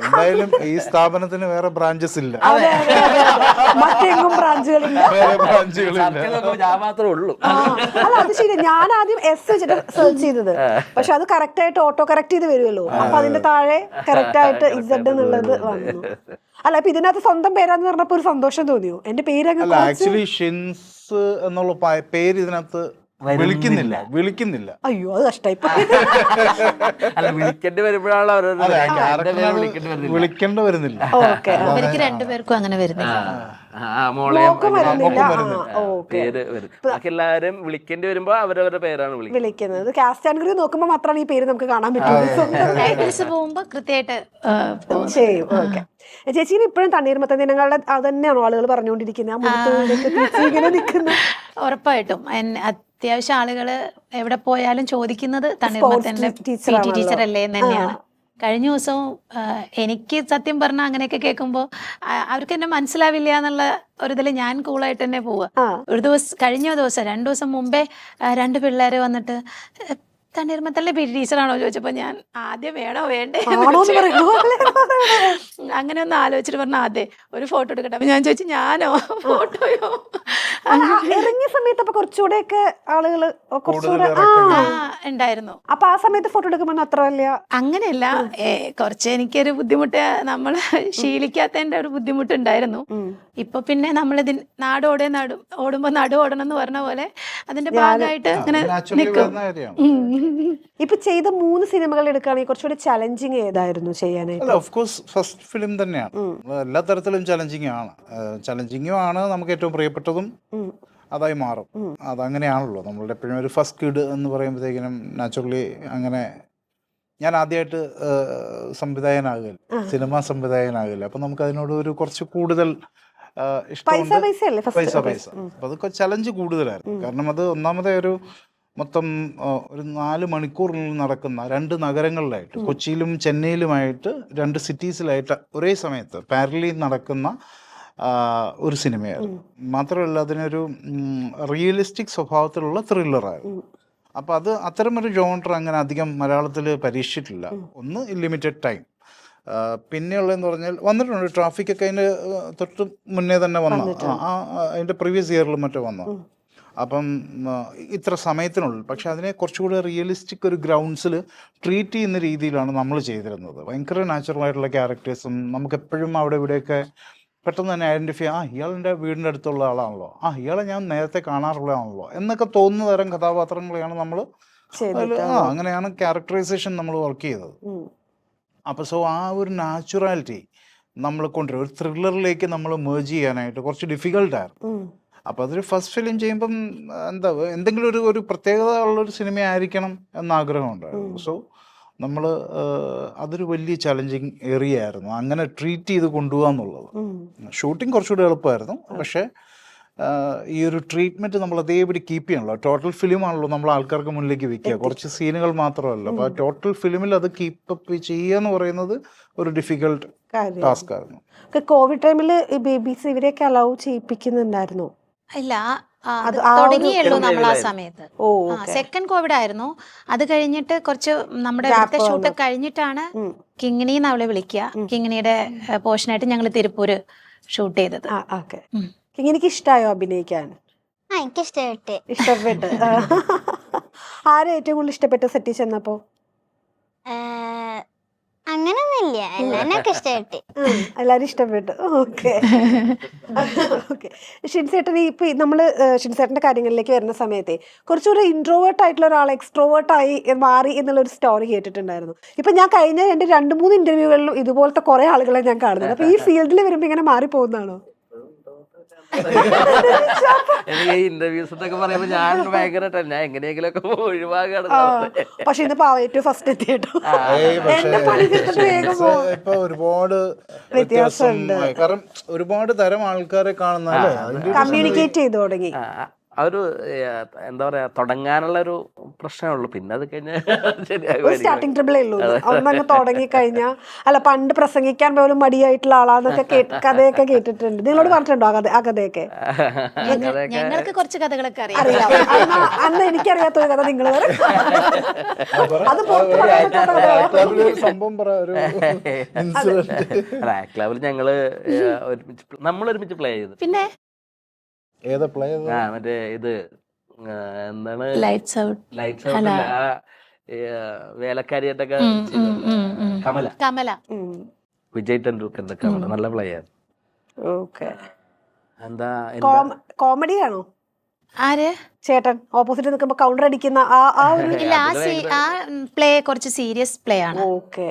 എന്തായാലും ഈ സ്ഥാപനത്തിന് വേറെ ബ്രാഞ്ചസ് ഇല്ല, മറ്റെങ്ങും ബ്രാഞ്ചുകളില്ല. വേറെ ബ്രാഞ്ചുകളില്ല. സർക്കിൾ നോക്കുമ്പോൾ ഞാൻ മാത്രമേ ഉള്ളൂ. അല്ല അത് ശരി, ഞാൻ ആദ്യം എസ് വെച്ചിട്ട് സെർച്ച് ചെയ്തത്, പക്ഷെ അത് കറക്റ്റ് ആയിട്ട് ഓട്ടോ കറക്റ്റ് ചെയ്ത് വരുമല്ലോ, അപ്പൊ അതിന്റെ താഴെ കറക്റ്റ് ആയിട്ട് ഇസഡ് എന്നുള്ളത് വന്നു. അല്ല അപ്പൊ ഇതിനകത്ത് സ്വന്തം പേരാന്ന് പറഞ്ഞപ്പോ ഒരു സന്തോഷം തോന്നിയോ? എന്റെ പേര് അല്ല ആക്ച്വലി ഷിൻസ് എന്നുള്ള പേര് ഇതിനകത്ത് വിളിക്കുന്നില്ല. അയ്യോ അത് കഷ്ടായി. അല്ല വിളിക്കേണ്ടി വരുമ്പോഴാണ് അതെ, ആ character വിളിക്കേണ്ടി വരുന്നില്ല. ഓക്കെ, അവർക്ക് രണ്ടുപേർക്കും അങ്ങനെ വരുന്നില്ല. മോളെ മോക്കും വരുന്നില്ല. പേര് വരും. ബാക്കി എല്ലാവരും വിളിക്കേണ്ടി വരുമ്പോ അവരവരുടെ പേരാണ് വിളിക്കുന്നത്. കാസ്റ്റ് ആൻഡ് ക്രൂ നോക്കുമ്പോ മാത്രമാണ് ഈ പേര് നമുക്ക് കാണാൻ പറ്റുന്നത്. ടൈറ്റിൽസ് പോകുമ്പോ കൃത്യമായിട്ട് ചെയ്യും. ഓക്കെ ചേച്ചി, ഇപ്പോഴും തണ്ണീർമത്തൻ ദിനങ്ങളുടെ അത് തന്നെയാണോ ആളുകൾ പറഞ്ഞുകൊണ്ടിരിക്കുന്നത്? ഇങ്ങനെ നിൽക്കുന്നത് ഉറപ്പായിട്ടും അത്യാവശ്യം ആളുകള് എവിടെ പോയാലും ചോദിക്കുന്നത് തണ്ണീർമത്തന്റെ ടീച്ചർ അല്ലേ എന്ന് തന്നെയാണ്. കഴിഞ്ഞ ദിവസവും എനിക്ക് സത്യം പറഞ്ഞാൽ അങ്ങനെയൊക്കെ കേൾക്കുമ്പോൾ അവർക്ക് എന്നെ മനസ്സിലാവില്ല എന്നുള്ള ഒരു ഇതിൽ ഞാൻ കൂളായിട്ട് തന്നെ പോവുക. ഒരു ദിവസം കഴിഞ്ഞ ദിവസം 2 ദിവസം മുമ്പേ 2 പിള്ളേര് വന്നിട്ട് തണ്ണീർമത്തല്ലേ പി ടീച്ചറാണോ ചോദിച്ചപ്പോൾ ഞാൻ ആദ്യം വേണോ വേണ്ടേ അങ്ങനെ ഒന്ന് ആലോചിച്ചിട്ട് പറഞ്ഞ അതെ ഒരു ഫോട്ടോ എടുക്കട്ടെ. അപ്പൊ ഞാൻ ചോദിച്ചു ഞാനോ ഫോട്ടോയോ? ഇറങ്ങിയ സമയത്ത് അപ്പൊ കുറച്ചുകൂടെയൊക്കെ ആളുകള് ഉണ്ടായിരുന്നു. അപ്പൊ ആ സമയത്ത് ഫോട്ടോ എടുക്കുമ്പോൾ അത്ര വലിയ അങ്ങനെയല്ല, കുറച്ച് എനിക്കൊരു ബുദ്ധിമുട്ട്, നമ്മൾ ശീലിക്കാത്തതിന്റെ ഒരു ബുദ്ധിമുട്ടുണ്ടായിരുന്നു. ഇപ്പൊ പിന്നെ നമ്മളിത് ഓടുമ്പോ നടു ഓടണം എന്ന് പറഞ്ഞ പോലെ അതിന്റെ ഭാഗമായിട്ട് അങ്ങനെ നിൽക്കും. ഇപ്പൊ ചെയ്ത 3 സിനിമകൾ എടുക്കുകയാണെങ്കിൽ കുറച്ചുകൂടി ചലഞ്ചിങ് ഏതായിരുന്നു ചെയ്യാനായിട്ട്? അല്ല ഓഫ് കോഴ്സ് ഫസ്റ്റ് ഫിലിം തന്നെയാണ്. എല്ലാ തരത്തിലും ചലഞ്ചിങ്ങും ആണ് നമുക്ക് ഏറ്റവും പ്രിയപ്പെട്ടതും അതായി മാറും. അതങ്ങനെയാണല്ലോ നമ്മളുടെ എപ്പോഴും ഒരു ഫസ്റ്റ് കിഡ് എന്ന് പറയുമ്പോഴത്തേക്കിനും നാച്ചുറലി അങ്ങനെ. ഞാൻ ആദ്യമായിട്ട് സിനിമാ സംവിധായകനാകില്ല. അപ്പൊ നമുക്ക് അതിനോട് ഒരു കുറച്ച് കൂടുതൽ ഇഷ്ടമുണ്ട്. പൈസ അപ്പൊ അതൊക്കെ ചലഞ്ച് കൂടുതലായിരുന്നു. കാരണം അത് ഒന്നാമത്തെ മൊത്തം ഒരു 4 മണിക്കൂറിൽ നടക്കുന്ന 2 നഗരങ്ങളിലായിട്ട്, കൊച്ചിയിലും ചെന്നൈയിലുമായിട്ട് 2 സിറ്റീസിലായിട്ട് ഒരേ സമയത്ത് പാരലി നടക്കുന്ന ഒരു സിനിമയായിരുന്നു. മാത്രമല്ല അതിനൊരു റിയലിസ്റ്റിക് സ്വഭാവത്തിലുള്ള ത്രില്ലറായിരുന്നു. അപ്പോൾ അത് അത്തരമൊരു ജോണർ അങ്ങനെ അധികം മലയാളത്തിൽ പരീക്ഷിച്ചിട്ടില്ല. ഒന്ന് ലിമിറ്റഡ് ടൈം. പിന്നെയുള്ളതെന്ന് പറഞ്ഞാൽ വന്നിട്ടുണ്ട് ട്രാഫിക്കൊക്കെ അതിൻ്റെ തൊട്ട് മുന്നേ തന്നെ വന്ന അതിൻ്റെ പ്രീവിയസ് ഇയറിൽ മറ്റോ വന്നു. അപ്പം ഇത്ര സമയത്തിനുള്ളിൽ, പക്ഷെ അതിനെ കുറച്ചുകൂടി റിയലിസ്റ്റിക് ഒരു ഗ്രൗണ്ട്സിൽ ട്രീറ്റ് ചെയ്യുന്ന രീതിയിലാണ് നമ്മൾ ചെയ്തിരുന്നത്. ഭയങ്കര നാച്ചുറലായിട്ടുള്ള ക്യാരക്ടേഴ്സും നമുക്കെപ്പോഴും അവിടെ ഇവിടെയൊക്കെ പെട്ടെന്ന് തന്നെ ഐഡൻറ്റിഫൈ ഇയാളെൻ്റെ വീടിൻ്റെ അടുത്തുള്ള ആളാണല്ലോ, ഇയാളെ ഞാൻ നേരത്തെ കാണാറുള്ളതാണല്ലോ എന്നൊക്കെ തോന്നുന്ന തരം കഥാപാത്രങ്ങളെയാണ് നമ്മൾ അങ്ങനെയാണ് ക്യാരക്ടറൈസേഷൻ നമ്മൾ വർക്ക് ചെയ്തത്. അപ്പോൾ സോ ആ ഒരു നാച്ചുറാലിറ്റി നമ്മൾ കൊണ്ടുവരും. ഒരു ത്രില്ലറിലേക്ക് നമ്മൾ മേർജ് ചെയ്യാനായിട്ട് കുറച്ച് ഡിഫിക്കൽട്ടായിരുന്നു. അപ്പോൾ അതൊരു ഫസ്റ്റ് ഫിലിം ചെയ്യുമ്പം എന്തെങ്കിലും ഒരു പ്രത്യേകത ഉള്ളൊരു സിനിമ ആയിരിക്കണം എന്ന ആഗ്രഹമുണ്ടായിരുന്നു. സോ നമ്മൾ അതൊരു വലിയ ചലഞ്ചിങ് ഏരിയ ആയിരുന്നു അങ്ങനെ ട്രീറ്റ് ചെയ്ത് കൊണ്ടുപോകാന്നുള്ളത്. ഷൂട്ടിങ് കുറച്ചുകൂടി എളുപ്പമായിരുന്നു, പക്ഷേ ഈ ഒരു ട്രീറ്റ്മെൻറ്റ് നമ്മൾ അതേപടി കീപ്പ് ചെയ്യണമല്ലോ. ടോട്ടൽ ഫിലിമാണല്ലോ നമ്മൾ ആൾക്കാർക്ക് മുന്നിലേക്ക് വെക്കുക, കുറച്ച് സീനുകൾ മാത്രമല്ല. അപ്പോൾ ആ ടോട്ടൽ ഫിലിമിൽ അത് കീപ്പപ്പ് ചെയ്യുക എന്ന് പറയുന്നത് ഒരു ഡിഫിക്കൽട്ട് ടാസ്ക് ആയിരുന്നു. കോവിഡ് ടൈമിൽ ബേബീസ് ഇവരെയൊക്കെ അലൗ ചെയ്യിപ്പിക്കുന്നുണ്ടായിരുന്നു? ഇല്ല, തുടങ്ങിയുള്ളൂ നമ്മൾ ആ സമയത്ത്. സെക്കൻഡ് കോവിഡ് ആയിരുന്നു. അത് കഴിഞ്ഞിട്ട് കുറച്ച് നമ്മുടെ ഇവിടുത്തെ ഷൂട്ട് കഴിഞ്ഞിട്ടാണ് കിങ്ങിണിന്ന് അവളെ വിളിക്കുക. കിങ്ങിണിയുടെ പോർഷനായിട്ട് ഞങ്ങൾ തിരുപ്പൂര് ഷൂട്ട് ചെയ്തത്. കിങ്ങിണിക്ക് ഇഷ്ടമായോ അഭിനയിക്കാൻ? എനിക്ക് ഇഷ്ടപ്പെട്ട്. ആരെ ഏറ്റവും കൂടുതൽ ഇഷ്ടപ്പെട്ട സെറ്റിൽ ചെന്നപ്പോ? അങ്ങനൊന്നുമില്ല, എല്ലാരും ഇഷ്ടപ്പെട്ടു. എല്ലാരും ഇഷ്ടപ്പെട്ടു. Okay okay. ഷിൻസേട്ടൻ ഇപ്പൊ നമ്മള് ഷിൻസേട്ടന്റെ കാര്യങ്ങളിലേക്ക് വരുന്ന സമയത്തെ കുറച്ചുകൂടെ ഇൻട്രോവേർട്ട് ആയിട്ടുള്ള ഒരാൾ എക്സ്ട്രോവേർട്ട് ആയി മാറി എന്നുള്ള ഒരു സ്റ്റോറി കേട്ടിട്ടുണ്ടായിരുന്നു. ഇപ്പൊ ഞാൻ കഴിഞ്ഞ 2-3 ഇന്റർവ്യൂകളിലും ഇതുപോലത്തെ കുറെ ആളുകളെ ഞാൻ കാണുന്നത്. അപ്പൊ ഈ ഫീൽഡിൽ വരുമ്പോ ഇങ്ങനെ മാറി പോകുന്നതാണോ? എനിക്ക് ഈ ഇന്റർവ്യൂസ് ഒക്കെ പറയുമ്പോ ഞാൻ ഭയങ്കര ഞാൻ എങ്ങനെയെങ്കിലൊക്കെ ഒഴിവാകാണ്. പക്ഷെ ഇന്ന് ഏറ്റവും ഫസ്റ്റ് എത്തിയിട്ടോ ഇപ്പൊ ഒരുപാട് വ്യത്യാസമുണ്ട്. കാരണം ഒരുപാട് തരം ആൾക്കാരെ കാണുന്ന കമ്മ്യൂണിക്കേറ്റ് ചെയ്തു തുടങ്ങി. ആ ഒരു എന്താ പറയാ തുടങ്ങാനുള്ള ഒരു പ്രശ്നമേ ഉള്ളൂ. പിന്നെ അത് കഴിഞ്ഞാൽ ശരിയാകും. സ്റ്റാർട്ടിങ് ട്രിബിളേ ഉള്ളൂ. ഒന്നങ്ങ് തുടങ്ങി കഴിഞ്ഞാൽ അല്ല, പണ്ട് പ്രസംഗിക്കാൻ പോലും മടിയായിട്ടുള്ള ആളാന്നൊക്കെ കഥയൊക്കെ കേട്ടിട്ടുണ്ട്. നിങ്ങളോട് പറഞ്ഞിട്ടുണ്ടോ ആ കഥയൊക്കെ? ഞങ്ങൾക്ക് കുറച്ച് കഥകളൊക്കെ അറിയാം. അറിയാം. അന്ന് എനിക്കറിയാത്ത ഒരു കഥ നിങ്ങൾ അത് പുറത്ത് പറയാൻ പറ്റാത്ത കഥയാ. സംഭവം പറ, ഒരു ആക്ട് ക്ലബിൽ ഞങ്ങള് ഒരുമിച്ച് പ്ലേ ചെയ്തു. പിന്നെ ഏതാ പ്ലേ? മറ്റേ ഇത് എന്താണ്, ലൈറ്റ്സ് ഔട്ട്. ലൈറ്റ്സ് ഔട്ട്, വേലക്കാരിയായിട്ടൊക്കെ കമല, വിജയ് ടെണ്ടുൽക്കറിന്റെ കമല, നല്ല പ്ലേ ആയിരുന്നു. ഓക്കെ. എന്താ കോമഡിയാണോ? ആര്? ചേട്ടൻ ഓപ്പോസിറ്റ് നിൽക്കുമ്പോ കൗണ്ടർ അടിക്കുന്ന ആ ഒരു ഇല്ല, ആ പ്ലേ കുറച്ച് സീരിയസ് പ്ലേ ആണ്. ഓക്കെ.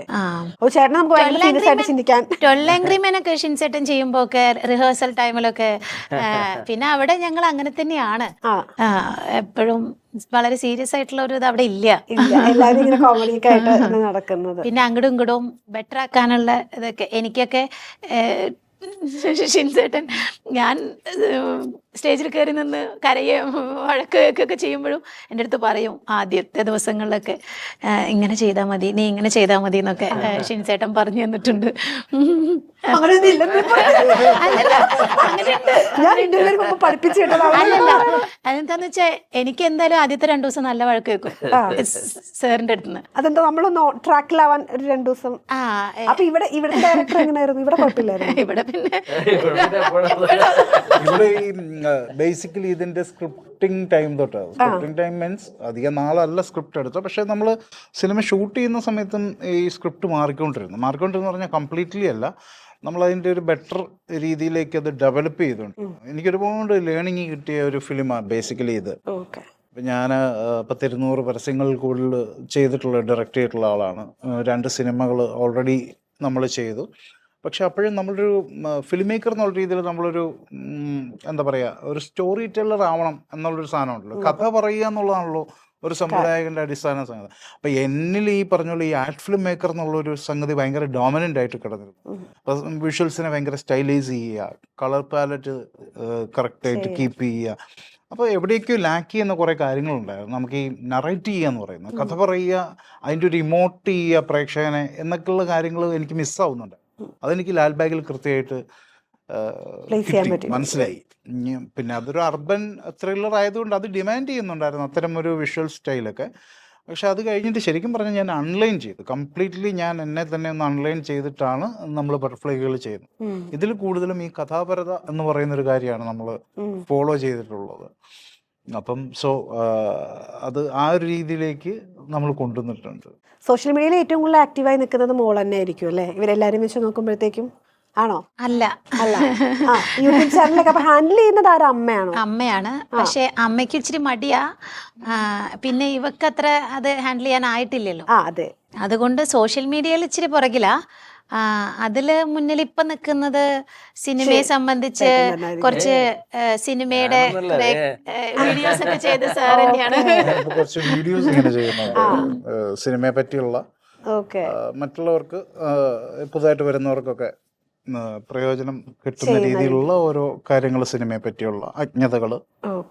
ചേട്ടനെ നമുക്ക് ഭയങ്കര സീരിയസ് ആയിട്ട് ചിന്തിക്കാൻ. 12 Angry Men ഒക്കെ ഷിൻസേട്ടൻ ചെയ്യുമ്പോ ഒക്കെ റിഹേഴ്സൽ ടൈമിലൊക്കെ പിന്നെ അവിടെ ഞങ്ങൾ അങ്ങനെ തന്നെയാണ്. എപ്പോഴും വളരെ സീരിയസ് ആയിട്ടുള്ള ഒരു ഇത് അവിടെ ഇല്ല. എല്ലാവരും ഇങ്ങനെ കോമഡിയൊക്കെ ആയിട്ട് നടക്കുന്നത്. പിന്നെ അങ്ങോട്ടും ഇങ്ങോട്ടും ബെറ്റർ ആക്കാനുള്ള ഇതൊക്കെ എനിക്കൊക്കെ ഷിൻസേട്ടൻ, ഞാൻ സ്റ്റേജിൽ കയറി നിന്ന് കരയുകയും വഴക്കൊക്കെ ചെയ്യുമ്പോഴും എൻ്റെ അടുത്ത് പറയും ആദ്യത്തെ ദിവസങ്ങളിലൊക്കെ ഇങ്ങനെ ചെയ്താൽ മതി, നീ ഇങ്ങനെ ചെയ്താൽ മതി എന്നൊക്കെ ഷിൻസേട്ടൻ പറഞ്ഞു തന്നിട്ടുണ്ട്. അല്ലല്ല, അതെന്താന്ന് വെച്ചാൽ എനിക്ക് എന്തായാലും ആദ്യത്തെ 2 ദിവസം നല്ല വഴക്ക് വെക്കും സാറിന്റെ അടുത്തുനിന്ന്. അതെന്താ നമ്മളൊന്ന് ട്രാക്കിലാവാൻ ഒരു 2 ദിവസം. അപ്പൊ ഇവിടെ ഡയറക്ടർ എങ്ങനെയായിരുന്നു? ഇവിടെ കുഴപ്പമില്ലായിരുന്നു. ഇവിടെ പിന്നെ ഇവിടെ ബേസിക്കലി ഇതിന്റെ സ്ക്രിപ്റ്റിംഗ് ടൈം തൊട്ടാണ്. സ്ക്രിപ്റ്റിംഗ് ടൈം മീൻസ് അധികം നാളല്ല സ്ക്രിപ്റ്റ് എടുത്തത്. പക്ഷെ നമ്മൾ സിനിമ ഷൂട്ട് ചെയ്യുന്ന സമയത്തും ഈ സ്ക്രിപ്റ്റ് മാറിക്കൊണ്ടിരുന്നു പറഞ്ഞാൽ കംപ്ലീറ്റ്ലി അല്ല, നമ്മൾ അതിൻ്റെ ഒരു ബെറ്റർ രീതിയിലേക്ക് അത് ഡെവലപ്പ് ചെയ്തുകൊണ്ട് എനിക്കൊരുപാട് ലേണിംഗ് കിട്ടിയ ഒരു ഫിലിമാണ് ബേസിക്കലി ഇത്. ഇപ്പം ഞാൻ 200 പരസ്യങ്ങൾ കൂടുതൽ ഡയറക്റ്റ് ചെയ്തിട്ടുള്ള ആളാണ്. 2 സിനിമകൾ ഓൾറെഡി നമ്മൾ ചെയ്തു. പക്ഷെ അപ്പോഴും നമ്മളൊരു ഫിലിം മേക്കർ എന്നുള്ള രീതിയിൽ നമ്മളൊരു എന്താ പറയുക, ഒരു സ്റ്റോറി ടെല്ലർ ആവണം എന്നുള്ളൊരു സാധനം ഉണ്ടല്ലോ. കഥ പറയുക എന്നുള്ളതാണല്ലോ ഒരു സംവിധായകൻ്റെ അടിസ്ഥാന സംഗതി. അപ്പം എന്നിൽ ഈ പറഞ്ഞ പോലെ ഈ ആർട്ട് ഫിലിം മേക്കർ എന്നുള്ളൊരു സംഗതി ഭയങ്കര ഡോമിനൻ്റ് ആയിട്ട് കിടന്നിരുന്നു. അപ്പം വിഷ്വൽസിനെ ഭയങ്കര സ്റ്റൈലൈസ് ചെയ്യുക, കളർ പാലറ്റ് കറക്റ്റായിട്ട് കീപ്പ് ചെയ്യുക. അപ്പോൾ എവിടേക്കോ ലാക്ക് ചെയ്യുന്ന കുറേ കാര്യങ്ങളുണ്ടായിരുന്നു. നമുക്ക് ഈ നറേറ്റ് ചെയ്യുക എന്ന് പറയുന്നത്, കഥ പറയുക, അതിൻ്റെ ഒരു ഇമോട്ട് ചെയ്യുക പ്രേക്ഷകനെ എന്നൊക്കെയുള്ള കാര്യങ്ങൾ എനിക്ക് മിസ്സാവുന്നുണ്ട്. അതെനിക്ക് ലാൽബാഗിൽ കൃത്യമായിട്ട് മനസ്സിലായി. പിന്നെ അതൊരു അർബൻ ത്രില്ലർ ആയതുകൊണ്ട് അത് ഡിമാൻഡ് ചെയ്യുന്നുണ്ടായിരുന്നു അത്തരം ഒരു വിഷ്വൽ സ്റ്റൈലൊക്കെ. പക്ഷെ അത് കഴിഞ്ഞിട്ട് ശരിക്കും പറഞ്ഞാൽ ഞാൻ അൺലൈൻ ചെയ്തു. കംപ്ലീറ്റ്ലി ഞാൻ എന്നെ തന്നെ ഒന്ന് അൺലൈൻ ചെയ്തിട്ടാണ് നമ്മൾ ബട്ടർഫ്ലൈകൾ ചെയ്യുന്നത്. ഇതിൽ കൂടുതലും ഈ കഥാപരത എന്ന് പറയുന്നൊരു കാര്യമാണ് നമ്മൾ ഫോളോ ചെയ്തിട്ടുള്ളത്. അപ്പം അത് ആ ഒരു രീതിയിലേക്ക് നമ്മൾ കൊണ്ടുവന്നിട്ടുണ്ട്. സോഷ്യൽ മീഡിയയിൽ ഏറ്റവും കൂടുതൽ ആക്റ്റീവായി നിൽക്കുന്നത് മോൾ തന്നെ ആയിരിക്കും അല്ലേ? ഇവരെല്ലാരും വെച്ച് നോക്കുമ്പോഴത്തേക്കും ആണോ? അല്ല, യൂട്യൂബ് ചാനലൊക്കെ അപ്പൊ ഹാൻഡിൽ ചെയ്യുന്നത് ആരാ? അമ്മയാണ്. പക്ഷെ അമ്മയ്ക്ക് ഇച്ചിരി മടിയാ. പിന്നെ ഇവക്ക് അത്ര അത് ഹാൻഡിൽ ചെയ്യാൻ ആയിട്ടില്ലല്ലോ. അതെ, അതുകൊണ്ട് സോഷ്യൽ മീഡിയയിൽ ഇച്ചിരി പുറകിലാ. അതില് മുന്നിൽ ഇപ്പൊ നിൽക്കുന്നത് സിനിമയെ സംബന്ധിച്ച് കുറച്ച് സിനിമയുടെ വീഡിയോസ് ഒക്കെ ചെയ്ത സാർ തന്നെയാണ്. കുറച്ച് വീഡിയോസ് ഇങ്ങനെ ചെയ്യുന്നത് സിനിമയെ പറ്റിയുള്ള മറ്റുള്ളവർക്ക് പുതുതായിട്ട് വരുന്നവർക്കൊക്കെ പ്രയോജനം കിട്ടുന്ന രീതിയിലുള്ള ഓരോ കാര്യങ്ങൾ, സിനിമയെ പറ്റിയുള്ള അജ്ഞതകൾ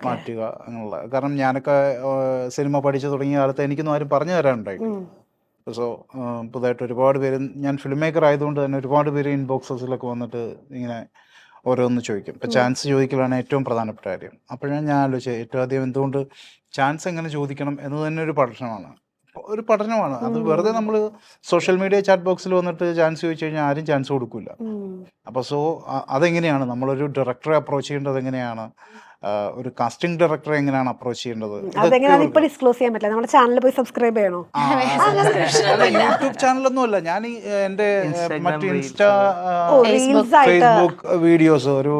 മാറ്റുക എന്നുള്ള. കാരണം ഞാനൊക്കെ സിനിമ പഠിച്ചു തുടങ്ങിയ കാലത്ത് എനിക്കൊന്നും ആരും പറഞ്ഞു തരാനുണ്ടായി. സോ പുതുതായിട്ട് ഒരുപാട് പേര്, ഞാൻ ഫിലിം മേക്കർ ആയതുകൊണ്ട് തന്നെ ഒരുപാട് പേര് ഇൻബോക്സസിലൊക്കെ വന്നിട്ട് ഇങ്ങനെ ഓരോന്ന് ചോദിക്കും. ഇപ്പം ചാൻസ് ചോദിക്കലാണ് ഏറ്റവും പ്രധാനപ്പെട്ട കാര്യം. അപ്പോഴാണ് ഞാൻ ആലോചിച്ചത് ഏറ്റവും ആദ്യം എന്തുകൊണ്ട് ചാൻസ് എങ്ങനെ ചോദിക്കണം എന്ന് തന്നെ ഒരു പഠനമാണ്. അത് വെറുതെ നമ്മൾ സോഷ്യൽ മീഡിയ ചാറ്റ് ബോക്സിൽ വന്നിട്ട് ചാൻസ് ചോദിച്ചു കഴിഞ്ഞാൽ ആരും ചാൻസ് കൊടുക്കില്ല. അപ്പോൾ അതെങ്ങനെയാണ് നമ്മളൊരു ഡയറക്ടറെ അപ്രോച്ച് ചെയ്യേണ്ടത്, എങ്ങനെയാണ് ഒരു കാസ്റ്റിംഗ് ഡയറക്ടറെ എങ്ങനെയാണ് അപ്രോച്ച് ചെയ്യേണ്ടത്, ഡിസ്ക്ലോസ് ചെയ്യാൻ പറ്റില്ല. നമ്മുടെ ചാനലിൽ പോയി സബ്സ്ക്രൈബ് ചെയ്യണോ? യൂട്യൂബ് ചാനലൊന്നും അല്ല, ഞാൻ എന്റെ മറ്റേ ഫേസ്ബുക്ക് വീഡിയോസ് ഒരു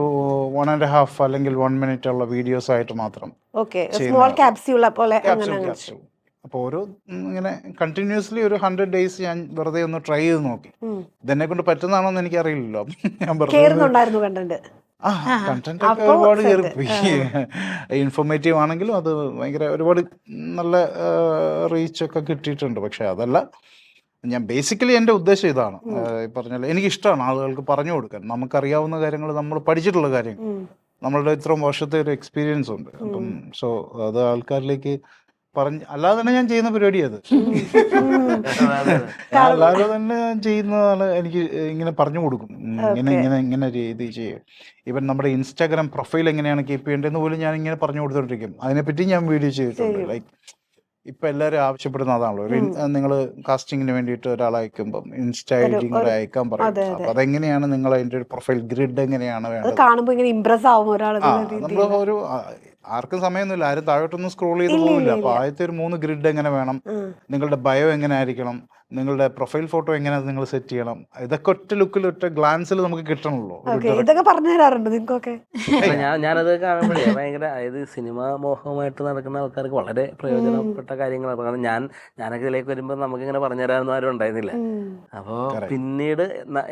1.5 അല്ലെങ്കിൽ 1 മിനിറ്റ് ഉള്ള വീഡിയോസ് ആയിട്ട് മാത്രം. അപ്പോൾ ഓരോ ഇങ്ങനെ കണ്ടിന്യൂസ്ലി ഒരു 100 days ഞാൻ വെറുതെ ഒന്ന് ട്രൈ ചെയ്ത് നോക്കി. ഇതെന്നെ കൊണ്ട് പറ്റുന്നതാണോന്ന് എനിക്ക് അറിയില്ലല്ലോ. ഞാൻ കണ്ടന്റ് ഒക്കെ ഒരുപാട് കയറിപ്പോയി. ഇൻഫോർമേറ്റീവ് ആണെങ്കിലും അത് ഭയങ്കര ഒരുപാട് നല്ല റീച്ചൊക്കെ കിട്ടിയിട്ടുണ്ട്. പക്ഷെ അതല്ല, ഞാൻ ബേസിക്കലി എൻ്റെ ഉദ്ദേശം ഇതാണ്. പറഞ്ഞാൽ എനിക്കിഷ്ടമാണ് ആളുകൾക്ക് പറഞ്ഞു കൊടുക്കാൻ, നമുക്കറിയാവുന്ന കാര്യങ്ങൾ, നമ്മൾ പഠിച്ചിട്ടുള്ള കാര്യങ്ങൾ നമ്മളുടെ ഇത്രയും വർഷത്തെ ഒരു എക്സ്പീരിയൻസ് ഉണ്ട്. അപ്പം സോ അത് ആൾക്കാരിലേക്ക് അല്ലാതെ തന്നെ ഞാൻ ചെയ്യുന്ന പരിപാടി അത്. അല്ലാതെ തന്നെ ഞാൻ ചെയ്യുന്നതാണ്. എനിക്ക് ഇങ്ങനെ പറഞ്ഞു കൊടുക്കും, ഇങ്ങനെ രീതി ചെയ്യും. ഈവൻ നമ്മുടെ ഇൻസ്റ്റാഗ്രാം പ്രൊഫൈൽ എങ്ങനെയാണ് കീപ്പ് ചെയ്യേണ്ടതെന്ന് പോലും ഞാൻ ഇങ്ങനെ പറഞ്ഞു കൊടുത്തോണ്ടിരിക്കും. അതിനെപ്പറ്റി ഞാൻ വീഡിയോ ചെയ്തിട്ടുണ്ട്. ലൈക്ക് ഇപ്പൊ എല്ലാവരും ആവശ്യപ്പെടുന്ന അതാണല്ലോ, നിങ്ങൾ കാസ്റ്റിങ്ങിന് വേണ്ടിയിട്ട് ഒരാളെ അയക്കുമ്പം ഇൻസ്റ്റ ഐ ഡി കൂടെ അയക്കാൻ പറയും. അപ്പൊ അതെങ്ങനെയാണ് നിങ്ങൾ അതിന്റെ ഒരു പ്രൊഫൈൽ ഗ്രിഡ് എങ്ങനെയാണ് വേണ്ടത്, കാണുമ്പോ ഇങ്ങനെ ഇംപ്രസ് ആവും ഒരാൾ. നമ്മൾ ഒരു ആർക്കും സമയമൊന്നുമില്ല, ആരും താഴോട്ടൊന്നും സ്ക്രോൾ ചെയ്ത് പോകില്ല. അപ്പൊ ആദ്യത്തെ ഒരു 3 ഗ്രിഡ് എങ്ങനെ വേണം, നിങ്ങളുടെ ബയോ എങ്ങനെ ആയിരിക്കണം, നിങ്ങളുടെ പ്രൊഫൈൽ ഫോട്ടോ എങ്ങനെ നിങ്ങൾ സെറ്റ് ചെയ്യണം, ഇതൊക്കെ ഒറ്റ ലുക്കിൽ ഒറ്റ ഗ്ലാൻസിൽ നമുക്ക് കിട്ടണമല്ലോ. ഇതൊക്കെ പറഞ്ഞു തരാറുണ്ട് നിങ്ങൾക്കൊക്കെ? ഞാനത് കാണുമ്പോഴേ ഭയങ്കര, അതായത് സിനിമ മോഹമായിട്ട് നടക്കുന്ന ആൾക്കാർക്ക് വളരെ പ്രയോജനപ്പെട്ട കാര്യങ്ങളാണ്. കാരണം ഞാനൊക്കെ ഇതിലേക്ക് വരുമ്പോൾ നമുക്കിങ്ങനെ പറഞ്ഞു തരാനൊന്നും ആരും ഉണ്ടായിരുന്നില്ല. അപ്പോൾ പിന്നീട്